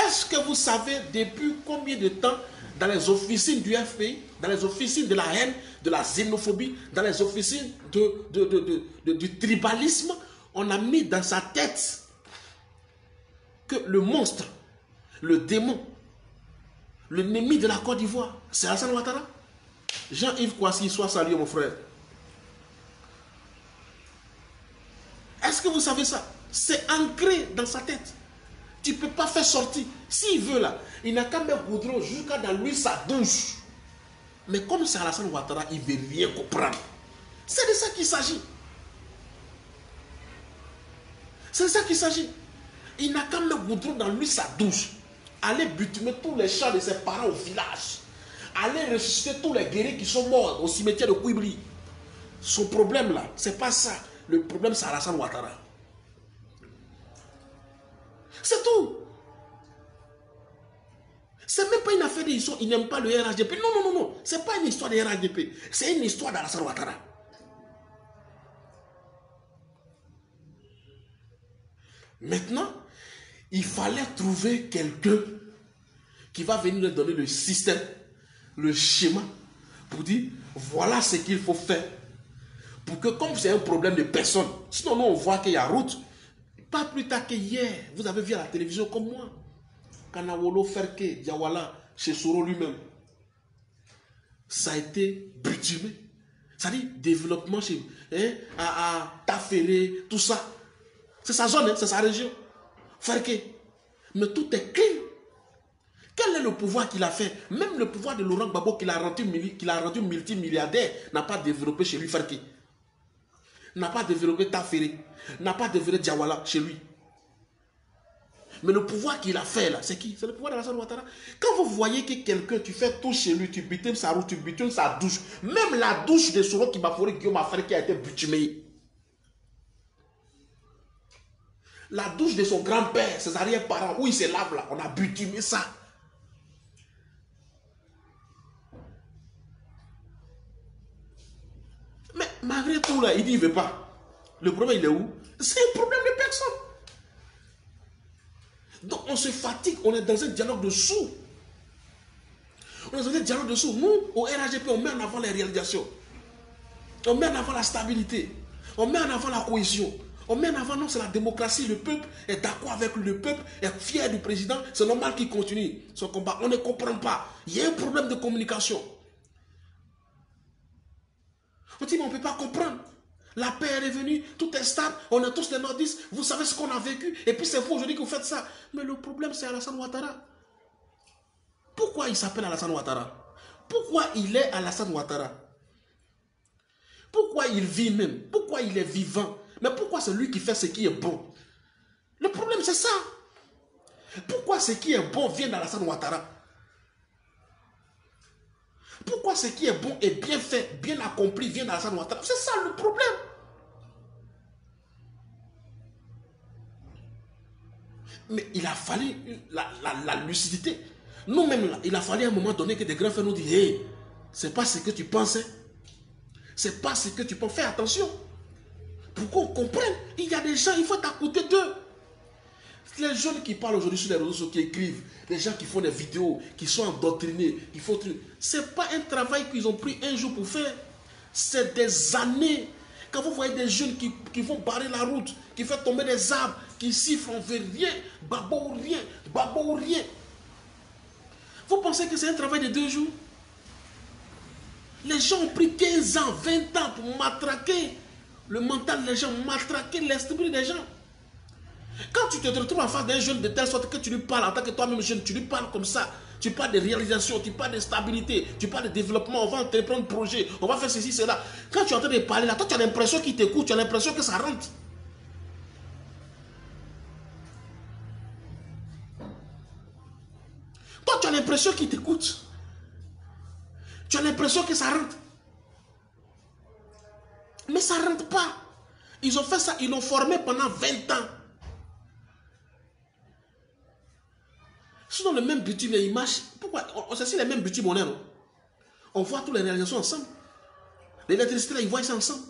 Est-ce que vous savez depuis combien de temps dans les officines du FPI, dans les officines de la haine, de la xénophobie, dans les officines du tribalisme, on a mis dans sa tête que le monstre, le démon, l'ennemi de la Côte d'Ivoire, c'est Alassane Ouattara? Jean-Yves Kouassi, soit salué mon frère. Est-ce que vous savez ça? C'est ancré dans sa tête. Tu ne peux pas faire sortir. S'il veut là, il n'a qu'à mettre goudron jusqu'à dans lui sa douche. Mais comme c'est Alassane Ouattara, il ne veut rien comprendre. C'est de ça qu'il s'agit. C'est de ça qu'il s'agit. Il n'a qu'à mettre goudron dans lui sa douche. Aller bitumer tous les chats de ses parents au village. Aller ressusciter tous les guerriers qui sont morts au cimetière de Kouibli. Son problème là, c'est pas ça. Le problème, c'est Alassane Ouattara. C'est tout. C'est même pas une affaire d'histoire. Il n'aime pas le RHDP. Non, non, non, non. C'est pas une histoire de RHDP. C'est une histoire d'Alassane Ouattara. Maintenant, il fallait trouver quelqu'un qui va venir leur donner le système, le schéma, pour dire, voilà ce qu'il faut faire. Pour que, comme c'est un problème de personne, sinon nous on voit qu'il y a route. Pas plus tard que hier, vous avez vu à la télévision comme moi, Kanawolo Ferke, Diawala, chez Soro lui-même, ça a été bitumé. C'est-à-dire développement chez à Taféré, tout ça. C'est sa zone, hein, c'est sa région. Farké. Mais tout est clean. Quel est le pouvoir qu'il a fait? Même le pouvoir de Laurent Gbagbo qu'il a rendu multimilliardaire n'a pas développé chez lui Farké. N'a pas développé Tafere. N'a pas développé Diawala chez lui. Mais le pouvoir qu'il a fait là, c'est qui? C'est le pouvoir d'Alassane Ouattara. Quand vous voyez que quelqu'un, tu fais tout chez lui, tu bitumes sa route, tu bitumes sa douche, même la douche de Soro Kibafori Guillaume Afari qui a été bitumée. La douche de son grand-père, ses arrière-parents, où il se lave là, on a bitumé ça. Mais malgré tout là, il dit il ne veut pas. Le problème il est où? C'est un problème de personne. Donc on se fatigue, on est dans un dialogue de sourds. On est dans un dialogue de sourds. Nous, au RHGP, on met en avant les réalisations. On met en avant la stabilité. On met en avant la cohésion. On met en avant, non, c'est la démocratie. Le peuple est d'accord avec le peuple, est fier du président. C'est normal qu'il continue son combat. On ne comprend pas. Il y a un problème de communication. On dit, mais on ne peut pas comprendre. La paix est revenue, tout est stable, on est tous des nordistes, vous savez ce qu'on a vécu, et puis c'est vous aujourd'hui que vous faites ça. Mais le problème, c'est Alassane Ouattara. Pourquoi il s'appelle Alassane Ouattara? Pourquoi il est Alassane Ouattara? Pourquoi il vit même? Pourquoi il est vivant? Mais pourquoi c'est lui qui fait ce qui est bon? Le problème, c'est ça. Pourquoi ce qui est bon vient d'Alassane Ouattara? Pourquoi ce qui est bon et bien fait, bien accompli vient d'Alassane Ouattara? C'est ça le problème. Mais il a fallu la lucidité. Nous-mêmes, il a fallu à un moment donné que des grands frères nous disent, hey, c'est pas ce que tu pensais. C'est pas ce que tu penses. Fais attention. Pour qu'on comprenne. Il y a des gens, il faut être à côté d'eux. Les jeunes qui parlent aujourd'hui sur les réseaux sociaux, qui écrivent, les gens qui font des vidéos, qui sont endoctrinés, qui font... Ce n'est pas un travail qu'ils ont pris un jour pour faire. C'est des années. Quand vous voyez des jeunes qui vont barrer la route, qui font tomber des arbres, qui sifflent, on ne veut rien, babo ou rien, babo ou rien. Vous pensez que c'est un travail de 2 jours? Les gens ont pris 15 ans, 20 ans pour matraquer le mental des gens, matraquer l'esprit des gens. Quand tu te retrouves en face d'un jeune de telle sorte que tu lui parles, en tant que toi-même jeune, tu lui parles comme ça, tu parles de réalisation, tu parles de stabilité, tu parles de développement, on va entreprendre un projet, on va faire ceci, cela. Quand tu es en train de parler là, toi tu as l'impression qu'il t'écoute, tu as l'impression que ça rentre. Toi tu as l'impression qu'il t'écoute. Tu as l'impression que ça rentre. Mais ça ne rentre pas. Ils ont fait ça, ils l'ont formé pendant 20 ans. Sinon, le même bitume, les images, pourquoi? C'est si les mêmes bitumes, on est, non? On voit toutes les réalisations ensemble. L'électricité, là, ils voient ça ensemble.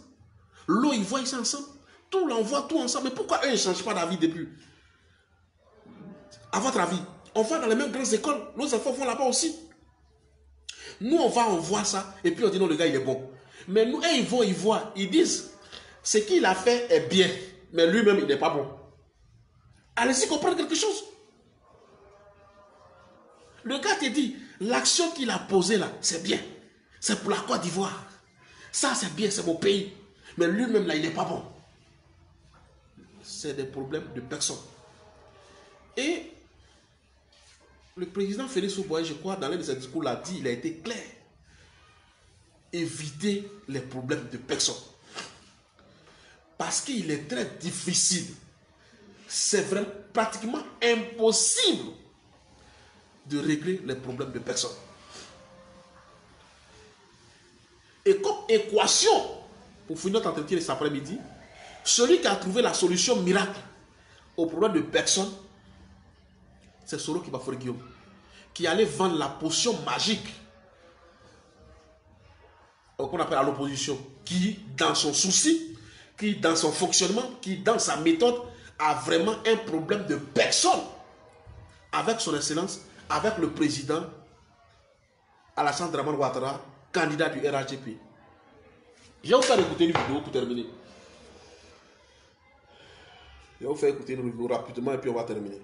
L'eau, ils voient ça ensemble. Tout, là, on voit tout ensemble. Mais pourquoi eux, ils ne changent pas d'avis depuis? À votre avis, on va dans les mêmes grandes écoles. Nos enfants vont là-bas aussi. Nous, on voit ça. Et puis, on dit, non, le gars, il est bon. Mais nous, eux, ils vont, ils voient. Ils disent, ce qu'il a fait est bien. Mais lui-même, il n'est pas bon. Allez-y comprendre quelque chose. Le gars te dit, l'action qu'il a posée là, c'est bien. C'est pour la Côte d'Ivoire. Ça, c'est bien, c'est mon pays. Mais lui-même là, il n'est pas bon. C'est des problèmes de personnes. Et le président Félix Houphouët, je crois, dans l'un de ses discours, l'a dit, il a été clair. Éviter les problèmes de personnes. Parce qu'il est très difficile. C'est vraiment pratiquement impossible de régler les problèmes de personnes. Et comme équation, pour finir notre entretien cet après-midi, celui qui a trouvé la solution miracle au problème de personnes, c'est Soro Kibafori Guillaume, qui allait vendre la potion magique qu'on appelle à l'opposition, qui dans son souci, qui dans son fonctionnement, qui dans sa méthode, a vraiment un problème de personne avec son excellence, avec le président Alassane Dramane Ouattara, candidat du RHGP. Je vais vous faire écouter une vidéo pour terminer. Je vais vous faire écouter une vidéo rapidement et puis on va terminer.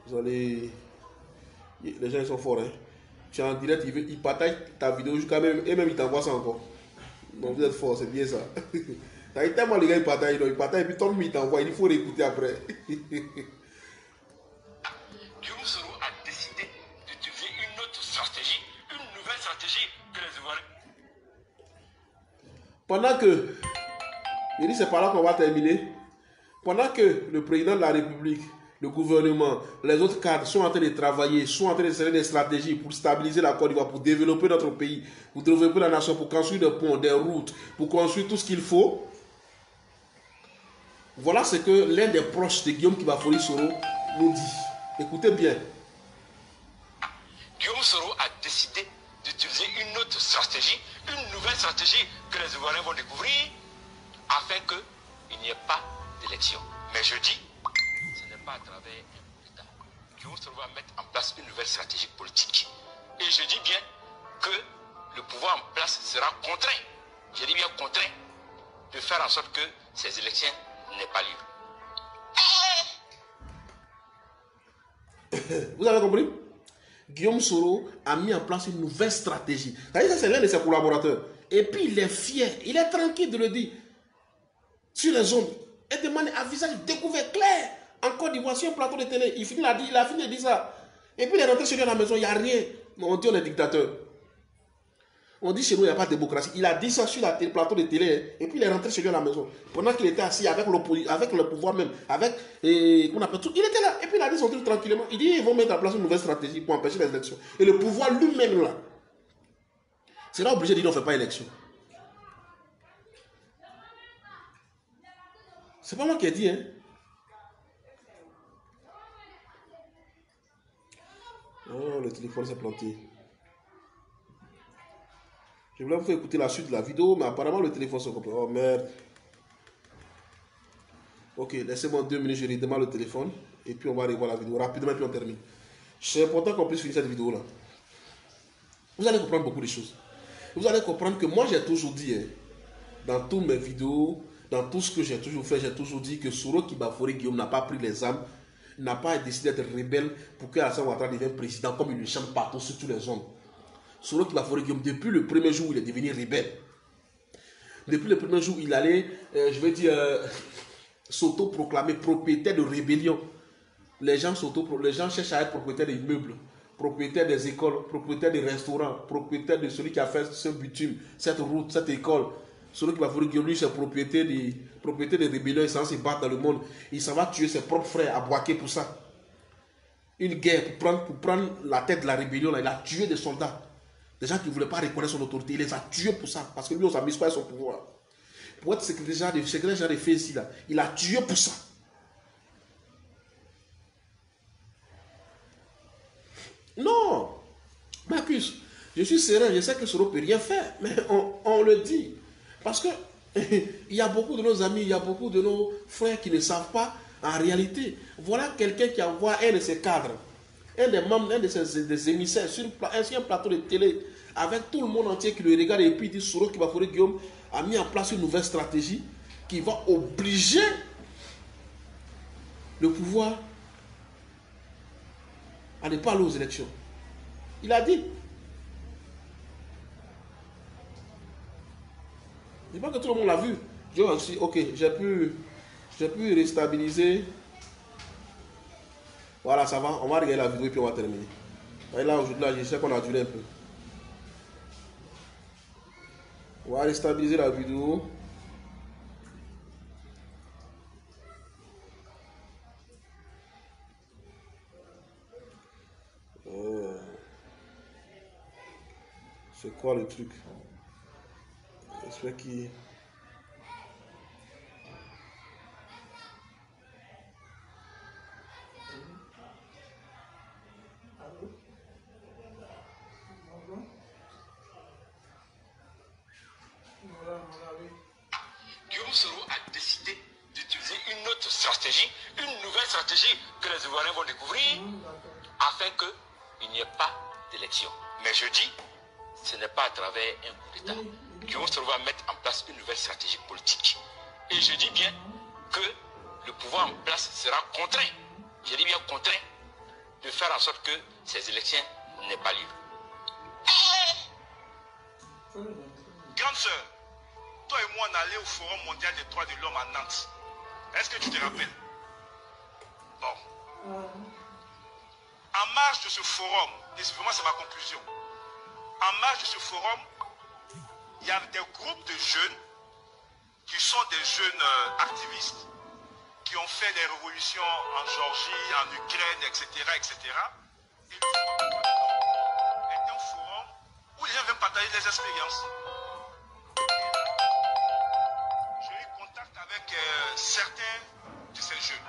Vous allez... Les gens ils sont forts. Hein? Tu es en direct, ils partagent ta vidéo jusqu'à même... Et même ils t'envoient ça encore. Donc vous êtes fort, c'est bien ça. Ça y est, tellement les gars, ils partagent, et puis Tom, il t'envoie, il faut réécouter après. Guillaume Soro a décidé d'utiliser une autre stratégie, une nouvelle stratégie que les Ivoiriens. Pendant que, je dis c'est par là qu'on va terminer, pendant que le président de la République, le gouvernement, les autres cadres sont en train de travailler, sont en train de faire des stratégies pour stabiliser la Côte d'Ivoire, pour développer notre pays, pour développer la nation, pour construire des ponts, des routes, pour construire tout ce qu'il faut. Voilà ce que l'un des proches de Guillaume Kibafori Soro nous dit. Écoutez bien. Guillaume Soro a décidé d'utiliser une autre stratégie, une nouvelle stratégie que les Ivoiriens vont découvrir afin qu'il n'y ait pas d'élection. Mais je dis, ce n'est pas à travers un coup d'État. Guillaume Soro va mettre en place une nouvelle stratégie politique. Et je dis bien que le pouvoir en place sera contraint, je dis bien contraint, de faire en sorte que ces élections n'aient pas lieu. Vous avez compris? Guillaume Soro a mis en place une nouvelle stratégie. C'est l'un de ses collaborateurs. Et puis il est fier, il est tranquille de le dire. Sur les ondes. Et demande à visage découvert clair. En Côte d'Ivoire, sur un plateau de télé. Il a fini de dire ça. Et puis il est rentré chez lui à la maison, il n'y a rien. On dit on est dictateur. On dit chez nous, il n'y a pas de démocratie. Il a dit ça sur le plateau de télé. Et puis il est rentré chez lui à la maison. Pendant qu'il était assis avec le pouvoir même, avec, qu'on appelle tout, il était là. Et puis il a dit son truc tranquillement. Il dit ils vont mettre en place une nouvelle stratégie pour empêcher les élections. Et le pouvoir lui-même là, sera obligé de dire on ne fait pas élection. C'est pas moi qui ai dit, hein. Oh, le téléphone s'est planté. Je voulais vous faire écouter la suite de la vidéo, mais apparemment le téléphone se coupe. Oh merde. Ok, laissez-moi 2 minutes, je redémarre le téléphone. Et puis on va revoir la vidéo rapidement et puis on termine. C'est important qu'on puisse finir cette vidéo-là. Vous allez comprendre beaucoup de choses. Vous allez comprendre que moi j'ai toujours dit, hein, dans toutes mes vidéos, dans tout ce que j'ai toujours fait, j'ai toujours dit que Soro Kibafori Guillaume n'a pas pris les armes, n'a pas décidé d'être rebelle pour que Alassane Ouattara devienne président comme il le chante partout sur tous les ondes. Soro Kibafori Guillaume, depuis le premier jour où il est devenu rebelle, depuis le premier jour où il allait, je vais dire, s'auto-proclamer propriétaire de rébellion. Les gens cherchent à être propriétaires des immeubles, propriétaires des écoles, propriétaires des restaurants, propriétaires de celui qui a fait ce bitume, cette route, cette école. Celui qui va vous dire, lui, c'est propriétaire des rébellions, il s'en se battre dans le monde. Il s'en va tuer ses propres frères à Boaké pour ça. Une guerre pour prendre la tête de la rébellion, là, il a tué des soldats. Des gens qui ne voulaient pas reconnaître son autorité, il les a tués pour ça, parce que lui, on s'amuse pas à son pouvoir. Pour être secrétaire général des faits ici, là, il a tué pour ça. Non, Marcus, je suis serein, je sais que Soro ne peut rien faire, mais on le dit. Parce que il y a beaucoup de nos amis, il y a beaucoup de nos frères qui ne savent pas en réalité. Voilà quelqu'un qui envoie un de ses cadres, un des membres, un de ses émissaires sur un plateau de télé, avec tout le monde entier qui le regarde et puis il dit Soro Kibafori Guillaume a mis en place une nouvelle stratégie qui va obliger le pouvoir à ne pas aller aux élections. Il a dit. Je pense que tout le monde l'a vu. Je aussi, ok, j'ai pu restabiliser. Voilà, ça va. On va regarder la vidéo et puis on va terminer. Et là, aujourd'hui, je sais qu'on a duré un peu. On va restabiliser la vidéo. C'est quoi le truc? J'espère qu'il... Guillaume Soro a décidé d'utiliser une autre stratégie, une nouvelle stratégie que les Ivoiriens vont découvrir afin qu'il n'y ait pas d'élection. Mais je dis, ce n'est pas à travers un coup d'État. Guillaume Soro va mettre en place une nouvelle stratégie politique. Et je dis bien que le pouvoir en place sera contraint, je dis bien contraint, de faire en sorte que ces élections n'aient pas lieu. Grande sœur, toi et moi, on allait au Forum mondial des droits de l'homme à Nantes. Est-ce que tu te rappelles? Bon. En marge de ce forum, et vraiment c'est ma conclusion, en marge de ce forum, il y a des groupes de jeunes qui sont des jeunes activistes qui ont fait des révolutions en Géorgie, en Ukraine, etc. etc. Et le forum est un forum où les gens viennent partager des expériences. J'ai eu contact avec certains de ces jeunes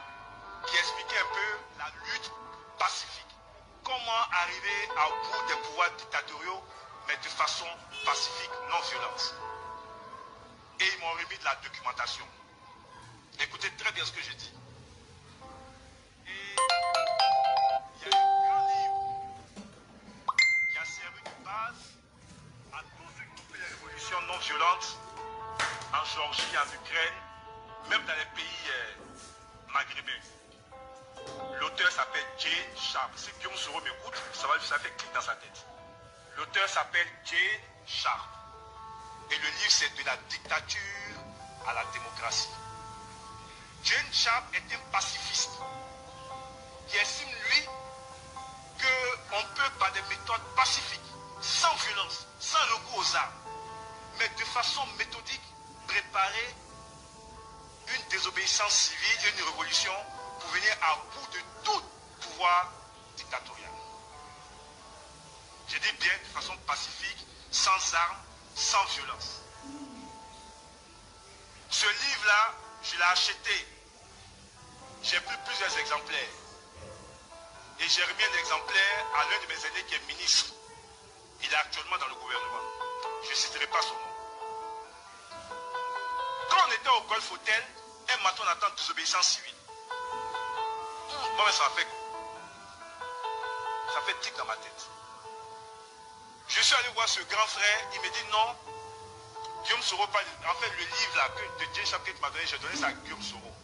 qui expliquaient un peu la lutte pacifique. Comment arriver à bout des pouvoirs dictatoriaux, mais de façon pacifique, non violente. Et ils m'ont remis de la documentation. Écoutez très bien ce que je dis. Et il y a un grand livre qui a servi de base à tous ceux qui ont fait les révolutions non violentes en Géorgie, en Ukraine, même dans les pays maghrébins. L'auteur s'appelle Jane Sharp. Si Guillaume Soro m'écoute, ça fait clic dans sa tête. L'auteur s'appelle Jane Sharp. Et le livre, c'est de la dictature à la démocratie. Jane Sharp est un pacifiste qui estime, lui, qu'on peut, par des méthodes pacifiques, sans violence, sans recours aux armes, mais de façon méthodique, préparer une désobéissance civile et une révolution pour venir à bout de tout pouvoir dictatorial. Je dis bien de façon pacifique, sans armes, sans violence. Ce livre-là, je l'ai acheté. J'ai pris plusieurs exemplaires. Et j'ai remis un exemplaire à l'un de mes aînés qui est ministre. Il est actuellement dans le gouvernement. Je ne citerai pas son nom. Quand on était au Golf Hotel, un matin on attend désobéissance civile. Moi, mais ça fait tic dans ma tête. Je suis allé voir ce grand frère, il me dit non, Guillaume Soro, en fait le livre là, de Jane Sharp que tu m'as donné, j'ai donné ça à Guillaume Soro.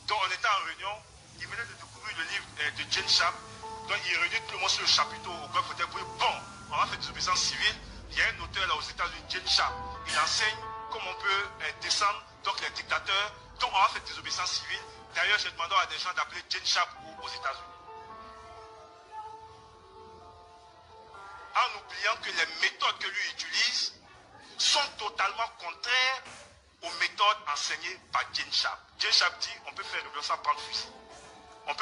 Donc on était en réunion, il venait de découvrir le livre de Jane Sharp, donc il réunit tout le monde sur le chapiteau au Golf Hotel pour dire bon, on va faire des obéissances civiles. Il y a un auteur là aux États-Unis, Jane Sharp, il enseigne comment on peut descendre donc les dictateurs, donc on va faire des obéissances civiles. D'ailleurs, j'ai demandé à des gens d'appeler Jane Sharp aux États-Unis. En oubliant que les méthodes que lui utilise sont totalement contraires aux méthodes enseignées par Jane Sharp. Jane Sharp dit on peut faire une révolution sans prendre fusil. On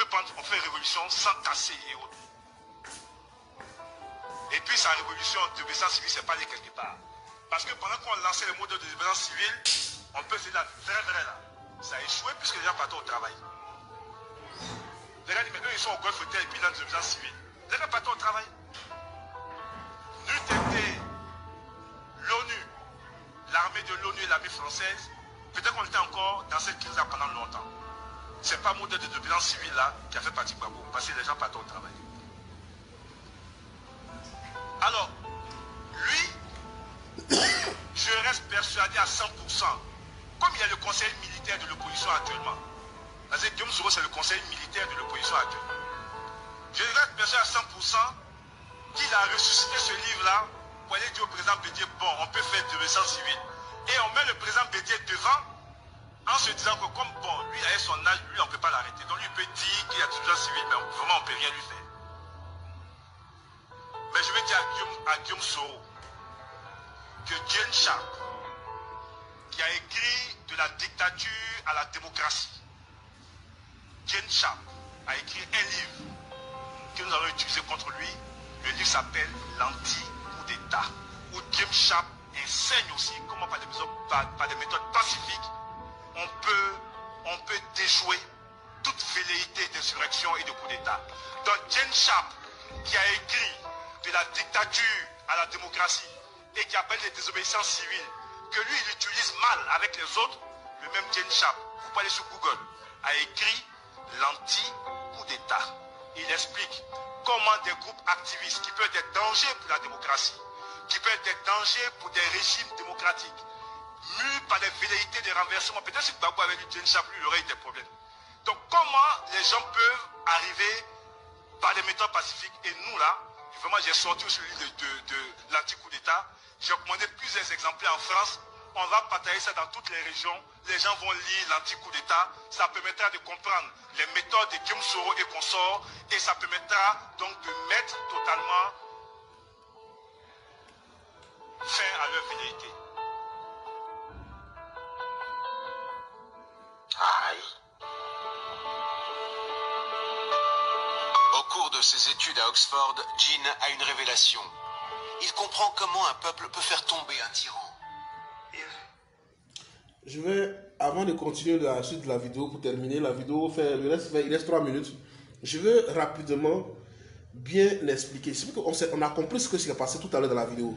fait une révolution sans tasser et autres. Et puis sa révolution de désobéissance civile, c'est pas allé quelque part. Parce que pendant qu'on lançait le modèle de désobéissance civile, on peut se dire la vraie là. Ça a échoué puisque les gens partent au travail. Les gars disent, mais eux ils sont au Golf Hotel et puis dans la désobéissance civile. Les gars partent au travail. N'eût été l'ONU, l'armée de l'ONU et l'armée française, peut-être qu'on était encore dans cette crise-là pendant longtemps. C'est pas le modèle de désobéissance civile là qui a fait partie de Gbagbo, parce que les gens partent au travail. Alors, lui, je reste persuadé à 100%, comme il y a le conseil militaire de l'opposition actuellement, parce que Guillaume Soro c'est le conseil militaire de l'opposition actuellement, je reste persuadé à 100% qu'il a ressuscité ce livre-là pour aller dire au président Bédié, bon, on peut faire de désobéissance civile. Et on met le président Bédié devant en se disant que comme, bon, lui, avec son âge, lui, on ne peut pas l'arrêter. Donc lui, il peut dire qu'il y a de désobéissance civile, mais vraiment, on ne peut rien lui faire. Mais je vais dire à Guillaume Soro que Jane Sharp, qui a écrit de la dictature à la démocratie, Jane Sharp a écrit un livre que nous allons utiliser contre lui. Le livre s'appelle L'anti-coup d'État, où Jane Sharp enseigne aussi comment par des méthodes pacifiques on peut déjouer toute velléité d'insurrection et de coup d'État. Donc Jane Sharp, qui a écrit de la dictature à la démocratie et qui appelle les désobéissances civiles, que lui il utilise mal avec les autres, le même Jane Sharp, vous pouvez aller sur Google, a écrit l'anti-coup d'État. Il explique comment des groupes activistes qui peuvent être des dangers pour la démocratie, qui peuvent être des dangers pour des régimes démocratiques, mus par des velléités de renversement. Peut-être si Gbagbo avait lu Jane Sharp, lui, il aurait eu des problèmes. Donc comment les gens peuvent arriver par des méthodes pacifiques, et nous là, vraiment j'ai sorti celui de l'anti-coup d'État, j'ai commandé plusieurs exemplaires en France On va partager ça dans toutes les régions. Les gens vont lire l'anti-coup d'État. Ça permettra de comprendre les méthodes de Guillaume Soro et consorts. Et ça permettra donc de mettre totalement fin à leur velléité. Aïe. Au cours de ses études à Oxford, Jean a une révélation. Il comprend comment un peuple peut faire tomber un tyran. Je vais, avant de continuer la suite de la vidéo, pour terminer la vidéo, il reste 3 minutes. Je veux rapidement bien expliquer. C'est qu'on a compris ce qui s'est passé tout à l'heure dans la vidéo.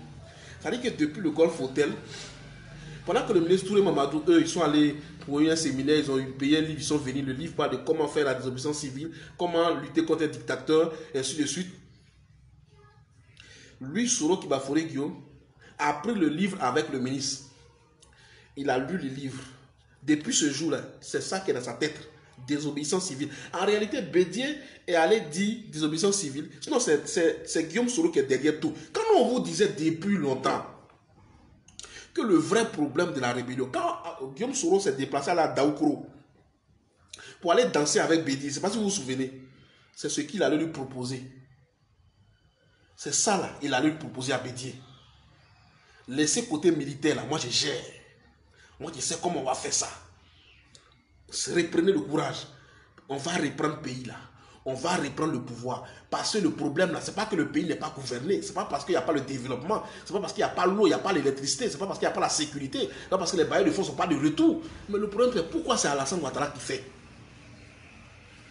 C'est-à-dire que depuis le Golf Hotel, pendant que le ministre Touré Mamadou, eux, ils sont allés pour un séminaire, ils ont payé un livre, ils sont venus, le livre parle de comment faire la désobéissance civile, comment lutter contre un dictateur, et ainsi de suite. Lui, Soro Kibafore Guillaume, a pris le livre avec le ministre. Il a lu le livre. Depuis ce jour-là, c'est ça qui est dans sa tête. Désobéissance civile. En réalité, Bédier est allé dire désobéissance civile. Sinon, c'est Guillaume Soro qui est derrière tout. Quand on vous disait depuis longtemps que le vrai problème de la rébellion, quand Guillaume Soro s'est déplacé à la Daoukro pour aller danser avec Bédier, je ne sais pas si vous vous souvenez, c'est ce qu'il allait lui proposer. C'est ça là, il allait lui proposer à Bédier. Laissez côté militaire là, moi je gère. Moi, je sais comment on va faire ça. Reprenez le courage. On va reprendre le pays là. On va reprendre le pouvoir. Parce que le problème là, c'est pas que le pays n'est pas gouverné. C'est pas parce qu'il n'y a pas le développement. C'est pas parce qu'il n'y a pas l'eau, il n'y a pas l'électricité. C'est pas parce qu'il n'y a pas la sécurité. C'est pas parce que les bailleurs de fonds ne sont pas de retour. Mais le problème, c'est pourquoi c'est Alassane Ouattara qui fait.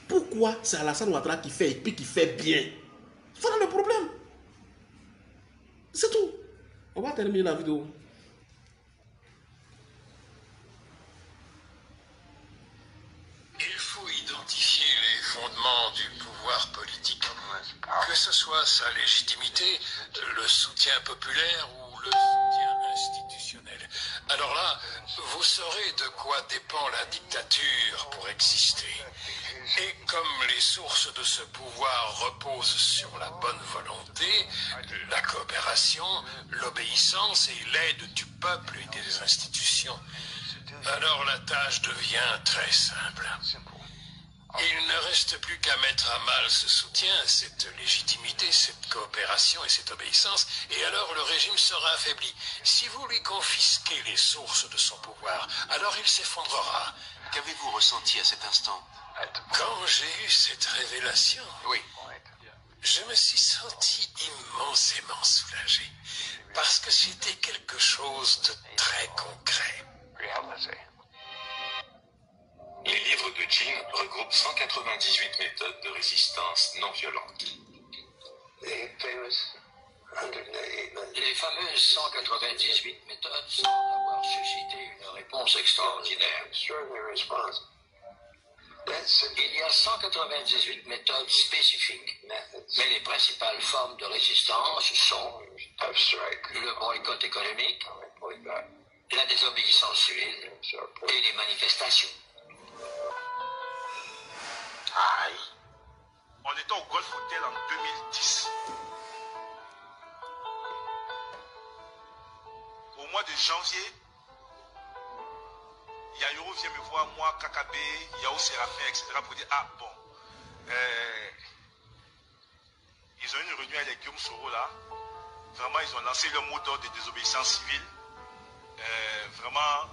Pourquoi c'est Alassane Ouattara qui fait et puis qui fait bien. Voilà le problème. C'est tout. On va terminer la vidéo. Du pouvoir politique, que ce soit sa légitimité, le soutien populaire ou le soutien institutionnel. Alors là, vous saurez de quoi dépend la dictature pour exister. Et comme les sources de ce pouvoir reposent sur la bonne volonté, la coopération, l'obéissance et l'aide du peuple et des institutions, alors la tâche devient très simple. Il ne reste plus qu'à mettre à mal ce soutien, cette légitimité, cette coopération et cette obéissance, et alors le régime sera affaibli. Si vous lui confisquez les sources de son pouvoir, alors il s'effondrera. Qu'avez-vous ressenti à cet instant? Quand j'ai eu cette révélation, oui, je me suis senti immensément soulagé, parce que c'était quelque chose de très concret. Les livres de Jean regroupent 198 méthodes de résistance non violente. Les fameuses 198 méthodes semblent avoir suscité une réponse extraordinaire. Il y a 198 méthodes spécifiques, mais les principales formes de résistance sont le boycott économique, la désobéissance civile et les manifestations. Aïe. On était au Golf Hotel en 2010. Au mois de janvier, Yayoro vient me voir, moi, Kakabe, Yao Séraphin, etc. pour dire, ah bon, ils ont eu une réunion avec Guillaume Soro là. Vraiment, ils ont lancé leur mot d'ordre de désobéissance civile. Vraiment,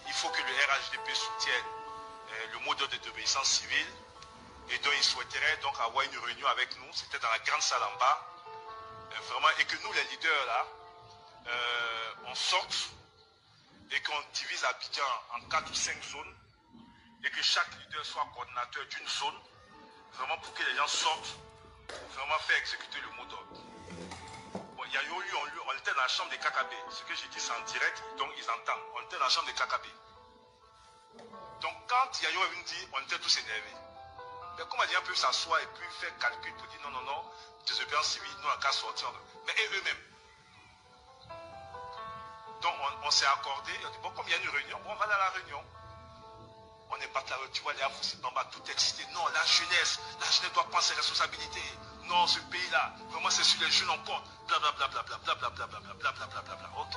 il faut que le RHDP soutienne le mot d'ordre de désobéissance civile. Et donc, ils souhaiteraient donc avoir une réunion avec nous. C'était dans la grande salle en bas. Vraiment, et que nous, les leaders là, on sorte et qu'on divise Abidjan en 4 ou 5 zones et que chaque leader soit coordinateur d'une zone, vraiment pour que les gens sortent pour vraiment faire exécuter le mot d'ordre. Bon, il y a eu, on était dans la chambre des KKB. Ce que j'ai dit, c'est en direct, donc ils entendent. On était dans la chambre des KKB. Donc quand Yayo est venu dire, on était tous énervés. Mais comment dire, on peut s'asseoir et puis faire calcul pour dire non, non, non, désobéissance civile, nous on n'a qu'à sortir. Mais eux-mêmes. Donc on s'est accordé, on dit bon, comme il y a une réunion, bon, on va aller à la réunion. On est parti là, tu vois, les Afoussés Bamba, tout excité. Non, la jeunesse doit prendre ses responsabilités. Non, ce pays-là, vraiment c'est sur les jeunes on compte. Blablabla, blablabla, blablabla, blablabla, blablabla, ok.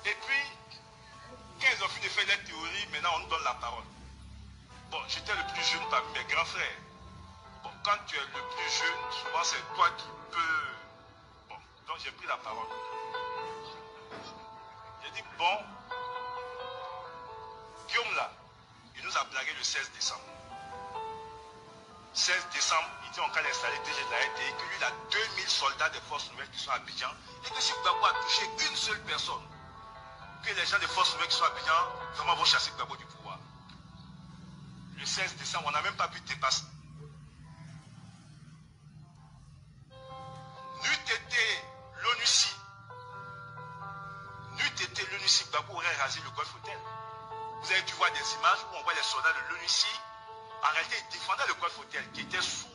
Et puis, quand ils ont fini de faire les théories, maintenant on nous donne la parole. Bon, j'étais le plus jeune parmi mes grands frères. Bon, quand tu es le plus jeune, souvent c'est toi qui peux... Bon, donc j'ai pris la parole. J'ai dit, bon, Guillaume là, il nous a blagué le 16 décembre. 16 décembre, il dit on va installer DG de la RTI, que lui il a 2000 soldats des forces nouvelles qui sont à Abidjan, et que si Gbagbo a touché une seule personne, que les gens des forces nouvelles qui sont à Abidjan vraiment vont chasser Gbagbo du pouvoir. Le 16 décembre, on n'a même pas pu dépasser. N'eût été l'ONUCI, Gbagbo aurait rasé le Golf Hotel. Vous avez dû voir des images où on voit les soldats de l'ONUCI. En réalité, ils défendaient le Golf Hotel qui était sous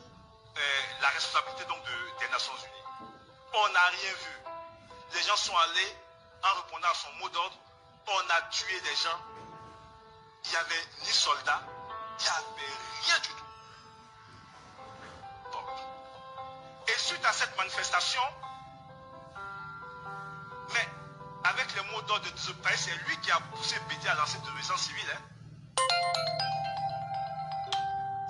la responsabilité donc des Nations Unies. On n'a rien vu. Les gens sont allés en répondant à son mot d'ordre. On a tué des gens. Il n'y avait ni soldats, il n'y avait rien du tout. Bon. Et suite à cette manifestation, mais avec les mots d'ordre de ce pays, c'est lui qui a poussé Bédi à lancer de désobéissance civile. Hein.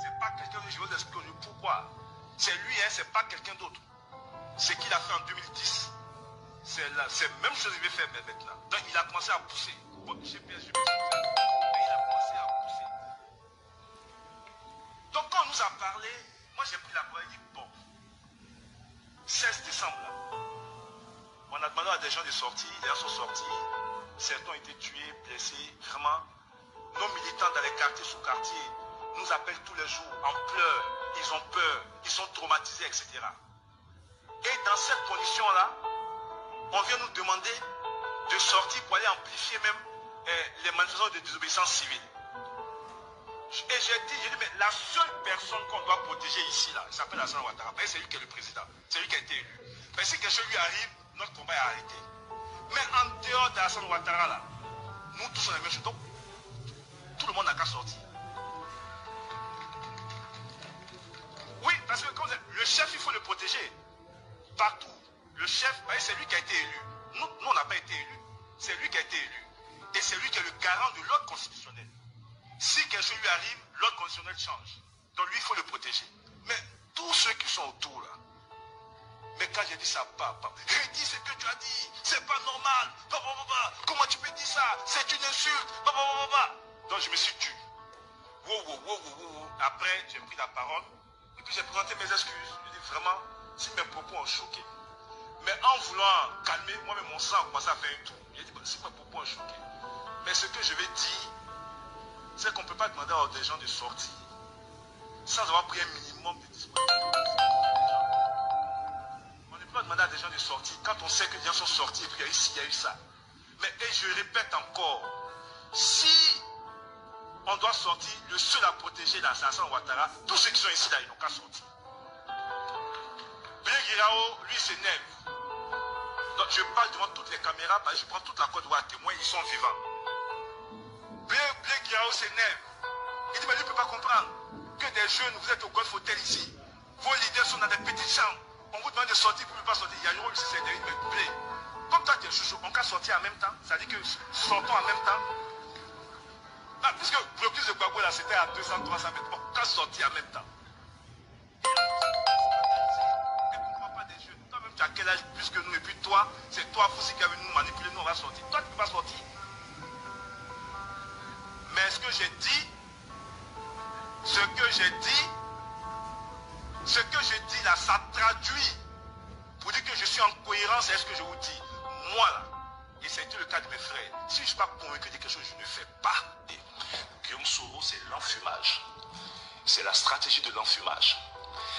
C'est pas quelqu'un de je vais vous expliquer pourquoi. C'est lui, hein, c'est pas quelqu'un d'autre. Ce qu'il a fait en 2010, c'est la même chose qu'il veut faire maintenant. Donc il a commencé à pousser. Bon, j'ai bien sûr, mais il a commencé à pousser. Donc quand on nous a parlé, moi j'ai pris la parole et dit bon, 16 décembre là, on a demandé à des gens de sortir, les gens sont sortis, certains ont été tués, blessés, vraiment. Nos militants dans les quartiers sous quartiers nous appellent tous les jours en pleurs, ils ont peur, ils sont traumatisés, etc. Et dans cette condition-là, on vient nous demander de sortir pour aller amplifier même les manifestations de désobéissance civile. Et j'ai dit, mais la seule personne qu'on doit protéger ici, là, il s'appelle Alassane Ouattara, c'est lui qui est le président, c'est lui qui a été élu. Mais si quelque chose lui arrive, notre combat est arrêté. Mais en dehors d'Alassane Ouattara, là, nous tous on est les mêmes choses. Donc, tout le monde n'a qu'à sortir. Oui, parce que comme le chef, il faut le protéger. Partout. Le chef, c'est lui qui a été élu. Nous on n'a pas été élus. C'est lui qui a été élu. Et c'est lui qui est le garant de l'ordre constitutionnel. Si quelque chose lui arrive, l'ordre constitutionnel change. Donc lui, il faut le protéger. Mais tous ceux qui sont autour, là, mais quand j'ai dit ça, papa, redis ce que tu as dit, c'est pas normal, comment tu peux dire ça, c'est une insulte, donc je me suis tué. Après, j'ai pris la parole, et puis j'ai présenté mes excuses. Je dis vraiment, si mes propos ont choqué. Mais en voulant calmer, moi-même mon sang a commencé à faire un tour. J'ai dit, si mes propos ont choqué. Mais ce que je vais dire, c'est qu'on ne peut pas demander à des gens de sortir sans avoir pris un minimum de disponibilité. On ne peut pas demander à des gens de sortir quand on sait que les gens sont sortis et puis il y a eu ça. Mais et je répète encore, si on doit sortir, le seul à protéger la Alassane Ouattara, tous ceux qui sont ici là, ils n'ont qu'à sortir. Blé Guirao, lui s'énerve. Donc je parle devant toutes les caméras, parce que je prends toute la Côte d'Ivoire à témoin, ils sont vivants. Blé Guirao s'énerve. Il dit, mais lui ne peut pas comprendre que des jeunes, vous êtes au Golf Hotel ici. Vos leaders sont dans des petites chambres. On vous demande de sortir, vous ne pouvez pas sortir. Il y a une rôle ici, c'est derrière, mais Blé. Comme toi, tu es chouchou, on peut sortir en même temps. Ça veut dire que sortons en même temps. Ah, puisque le plus de Gbagbo là, c'était à 200, 300 mètres. On peut sortir en même temps. Ne comprends pas des jeunes. Toi-même, tu as quel âge plus que nous. Et puis toi, c'est toi, Foussi, qui avait nous manipulé, nous, on va sortir. Toi, tu ne peux pas sortir. Mais ce que j'ai dit, là, ça traduit pour dire que je suis en cohérence avec ce que je vous dis. Moi, là, et ça a été le cas de mes frères, si je ne suis pas convaincu de quelque chose, je ne fais pas. Guillaume Soro, c'est l'enfumage. C'est la stratégie de l'enfumage.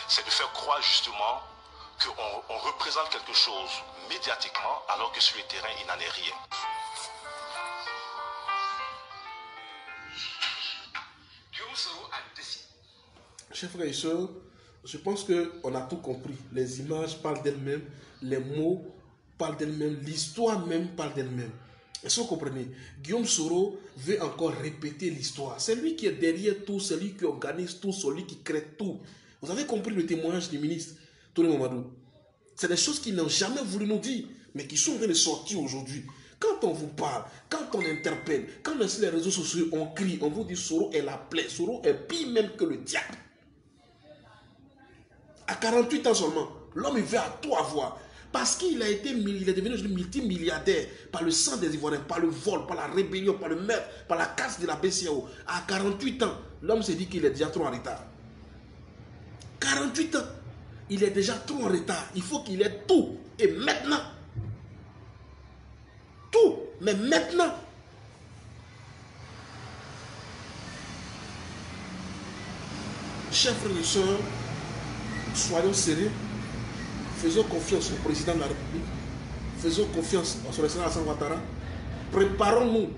C'est de faire croire justement qu'on représente quelque chose médiatiquement alors que sur le terrain, il n'en est rien. Guillaume Soro a décidé. Chers frères et sœurs, je pense qu'on a tout compris. Les images parlent d'elles-mêmes, les mots parlent d'elles-mêmes, l'histoire même parle d'elle-même. Est-ce que vous comprenez? Guillaume Soro veut encore répéter l'histoire. C'est lui qui est derrière tout, c'est lui qui organise tout, c'est lui qui crée tout. Vous avez compris le témoignage du ministre Tony Mamadou? C'est des choses qu'ils n'ont jamais voulu nous dire, mais qui sont en train de sortir aujourd'hui. Quand on vous parle, quand on interpelle, quand on est sur les réseaux sociaux, on crie, on vous dit Soro est la plaie, Soro est pire même que le diable. À 48 ans seulement, l'homme il veut à tout avoir. Parce qu'il a été, il est devenu multimilliardaire par le sang des Ivoiriens, par le vol, par la rébellion, par le meurtre, par la casse de la BCAO. À 48 ans, l'homme s'est dit qu'il est déjà trop en retard. 48 ans, il est déjà trop en retard. Il faut qu'il ait tout. Et maintenant, tout, mais maintenant. Chers frères et sœurs, soyons sérieux. Faisons confiance au président de la République. Faisons confiance au président Alassane Ouattara. Préparons-nous.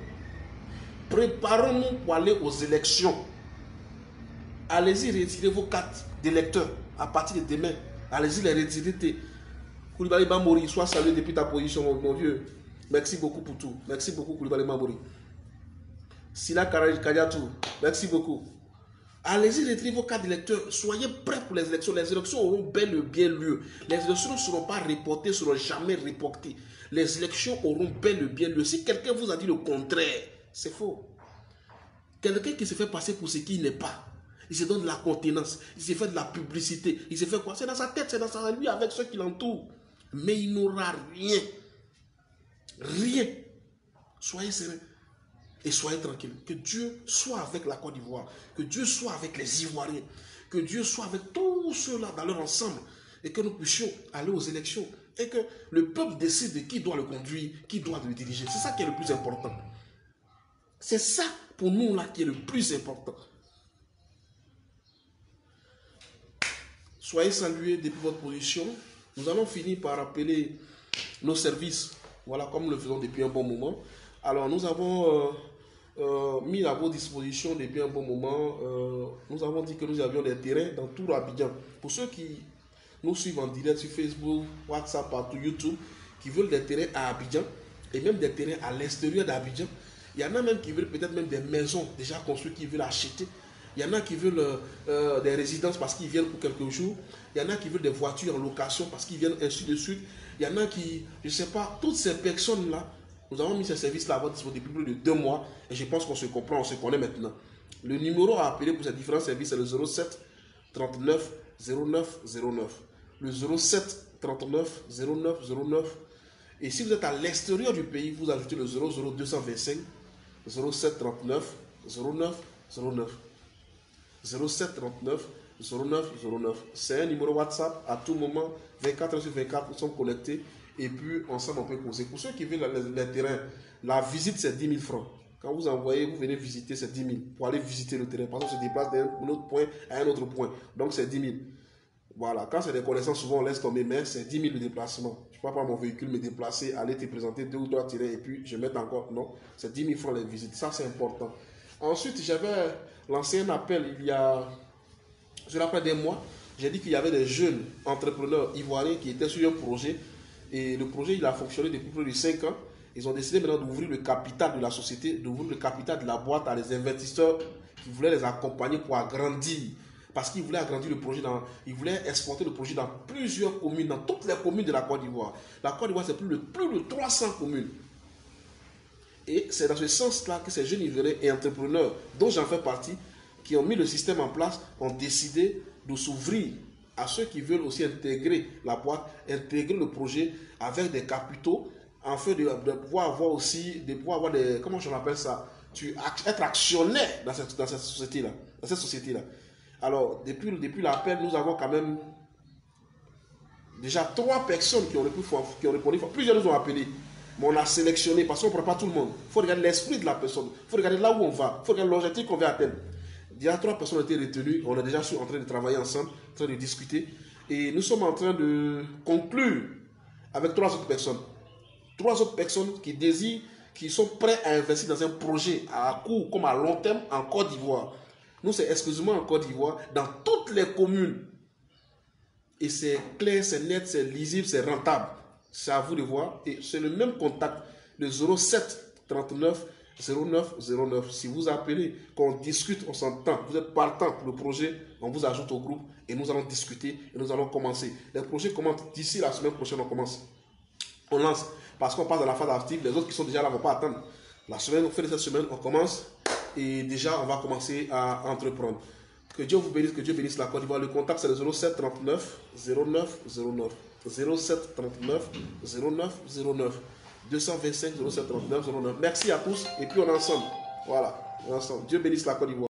Préparons-nous pour aller aux élections. Allez-y retirer vos cartes d'électeurs à partir de demain. Allez-y les retirer. Koulibaly Bamori, sois salué depuis ta position, mon vieux. Merci beaucoup pour tout. Merci beaucoup, Koulibaly Bamori. Sila Kadiatou, merci beaucoup. Allez-y retirer vos cartes d'électeurs. Soyez prêts pour les élections. Les élections auront bel et bien lieu. Les élections ne seront pas reportées, ne seront jamais reportées. Les élections auront bel et bien lieu. Si quelqu'un vous a dit le contraire, c'est faux. Quelqu'un qui se fait passer pour ce qu'il n'est pas. Il se donne de la contenance. Il se fait de la publicité. Il se fait quoi? C'est dans sa tête, c'est dans sa lui avec ceux qui l'entourent. Mais il n'aura rien. Rien. Soyez sereins. Et soyez tranquilles. Que Dieu soit avec la Côte d'Ivoire. Que Dieu soit avec les Ivoiriens. Que Dieu soit avec tous ceux-là dans leur ensemble. Et que nous puissions aller aux élections. Et que le peuple décide de qui doit le conduire, qui doit le diriger. C'est ça qui est le plus important. C'est ça pour nous là qui est le plus important. Soyez salués depuis votre position. Nous allons finir par appeler nos services. Voilà, comme nous le faisons depuis un bon moment. Alors, nous avons mis à vos dispositions depuis un bon moment. Nous avons dit que nous avions des terrains dans tout Abidjan. Pour ceux qui nous suivent en direct sur Facebook, WhatsApp, partout, YouTube, qui veulent des terrains à Abidjan et même des terrains à l'extérieur d'Abidjan. Il y en a même qui veulent peut-être même des maisons déjà construites qui veulent acheter. Il y en a qui veulent des résidences parce qu'ils viennent pour quelques jours. Il y en a qui veulent des voitures en location parce qu'ils viennent ainsi de suite. Il y en a qui, je ne sais pas, toutes ces personnes-là, nous avons mis ces services-là à votre disposition depuis plus de 2 mois et je pense qu'on se comprend, on se connaît maintenant. Le numéro à appeler pour ces différents services, c'est le 07 39 09 09. Le 07 39 09 09. Et si vous êtes à l'extérieur du pays, vous ajoutez le 00 225 07 39 09 09. 07 39 09 09. C'est un numéro WhatsApp à tout moment, 24 heures sur 24, nous sommes connectés et puis ensemble on peut causer. Pour ceux qui veulent les terrains, la visite c'est 10 000 francs. Quand vous envoyez, vous venez visiter, c'est 10 000 pour aller visiter le terrain. Parce qu'on se déplace d'un autre point à un autre point. Donc c'est 10 000. Voilà, quand c'est des connaissances, souvent on laisse tomber, mais c'est 10 000 de déplacement. Je ne peux pas mon véhicule me déplacer, aller te présenter 2 ou 3 terrains et puis je mets encore. Non, c'est 10 000 francs les visites. Ça c'est important. Ensuite, j'avais lancé un appel il y a, après des mois. J'ai dit qu'il y avait des jeunes entrepreneurs ivoiriens qui étaient sur un projet. Et le projet, il a fonctionné depuis plus de 5 ans. Ils ont décidé maintenant d'ouvrir le capital de la société, d'ouvrir le capital de la boîte à des investisseurs qui voulaient les accompagner pour agrandir. Parce qu'ils voulaient agrandir le projet, ils voulaient exporter le projet dans plusieurs communes, dans toutes les communes de la Côte d'Ivoire. La Côte d'Ivoire, c'est plus de 300 communes. Et c'est dans ce sens-là que ces jeunes Ivoiriens et entrepreneurs, dont j'en fais partie, qui ont mis le système en place, ont décidé de s'ouvrir à ceux qui veulent aussi intégrer la boîte, intégrer le projet avec des capitaux, afin de pouvoir avoir aussi, de pouvoir avoir des, comment je l'appelle ça, être actionnaire dans cette société-là. Alors, depuis l'appel, nous avons quand même déjà 3 personnes qui ont répondu, plusieurs nous ont appelé. Mais on a sélectionné parce qu'on ne prend pas tout le monde. Il faut regarder l'esprit de la personne. Il faut regarder là où on va. Il faut regarder l'objectif qu'on veut atteindre. Déjà 3 personnes ont été retenues. On est déjà en train de travailler ensemble, en train de discuter. Et nous sommes en train de conclure avec 3 autres personnes. 3 autres personnes qui désirent, qui sont prêts à investir dans un projet à court comme à long terme en Côte d'Ivoire. Nous, c'est exclusivement en Côte d'Ivoire, dans toutes les communes. Et c'est clair, c'est net, c'est lisible, c'est rentable. C'est à vous de voir. Et c'est le même contact, le 07 39 09 09. Si vous appelez, qu'on discute, on s'entend, vous êtes partant pour le projet, on vous ajoute au groupe et nous allons discuter et nous allons commencer. Les projets commencent d'ici la semaine prochaine, on commence. On lance. Parce qu'on passe dans la phase active. Les autres qui sont déjà là ne vont pas attendre. La semaine, on fait de cette semaine, on commence. Et déjà, on va commencer à entreprendre. Que Dieu vous bénisse, que Dieu bénisse la Côte d'Ivoire. Le contact, c'est le 07 39 09 09. 07 39 09 09. 225 07 39 09. Merci à tous. Et puis, on est ensemble. Voilà. On est ensemble. Dieu bénisse la Côte d'Ivoire.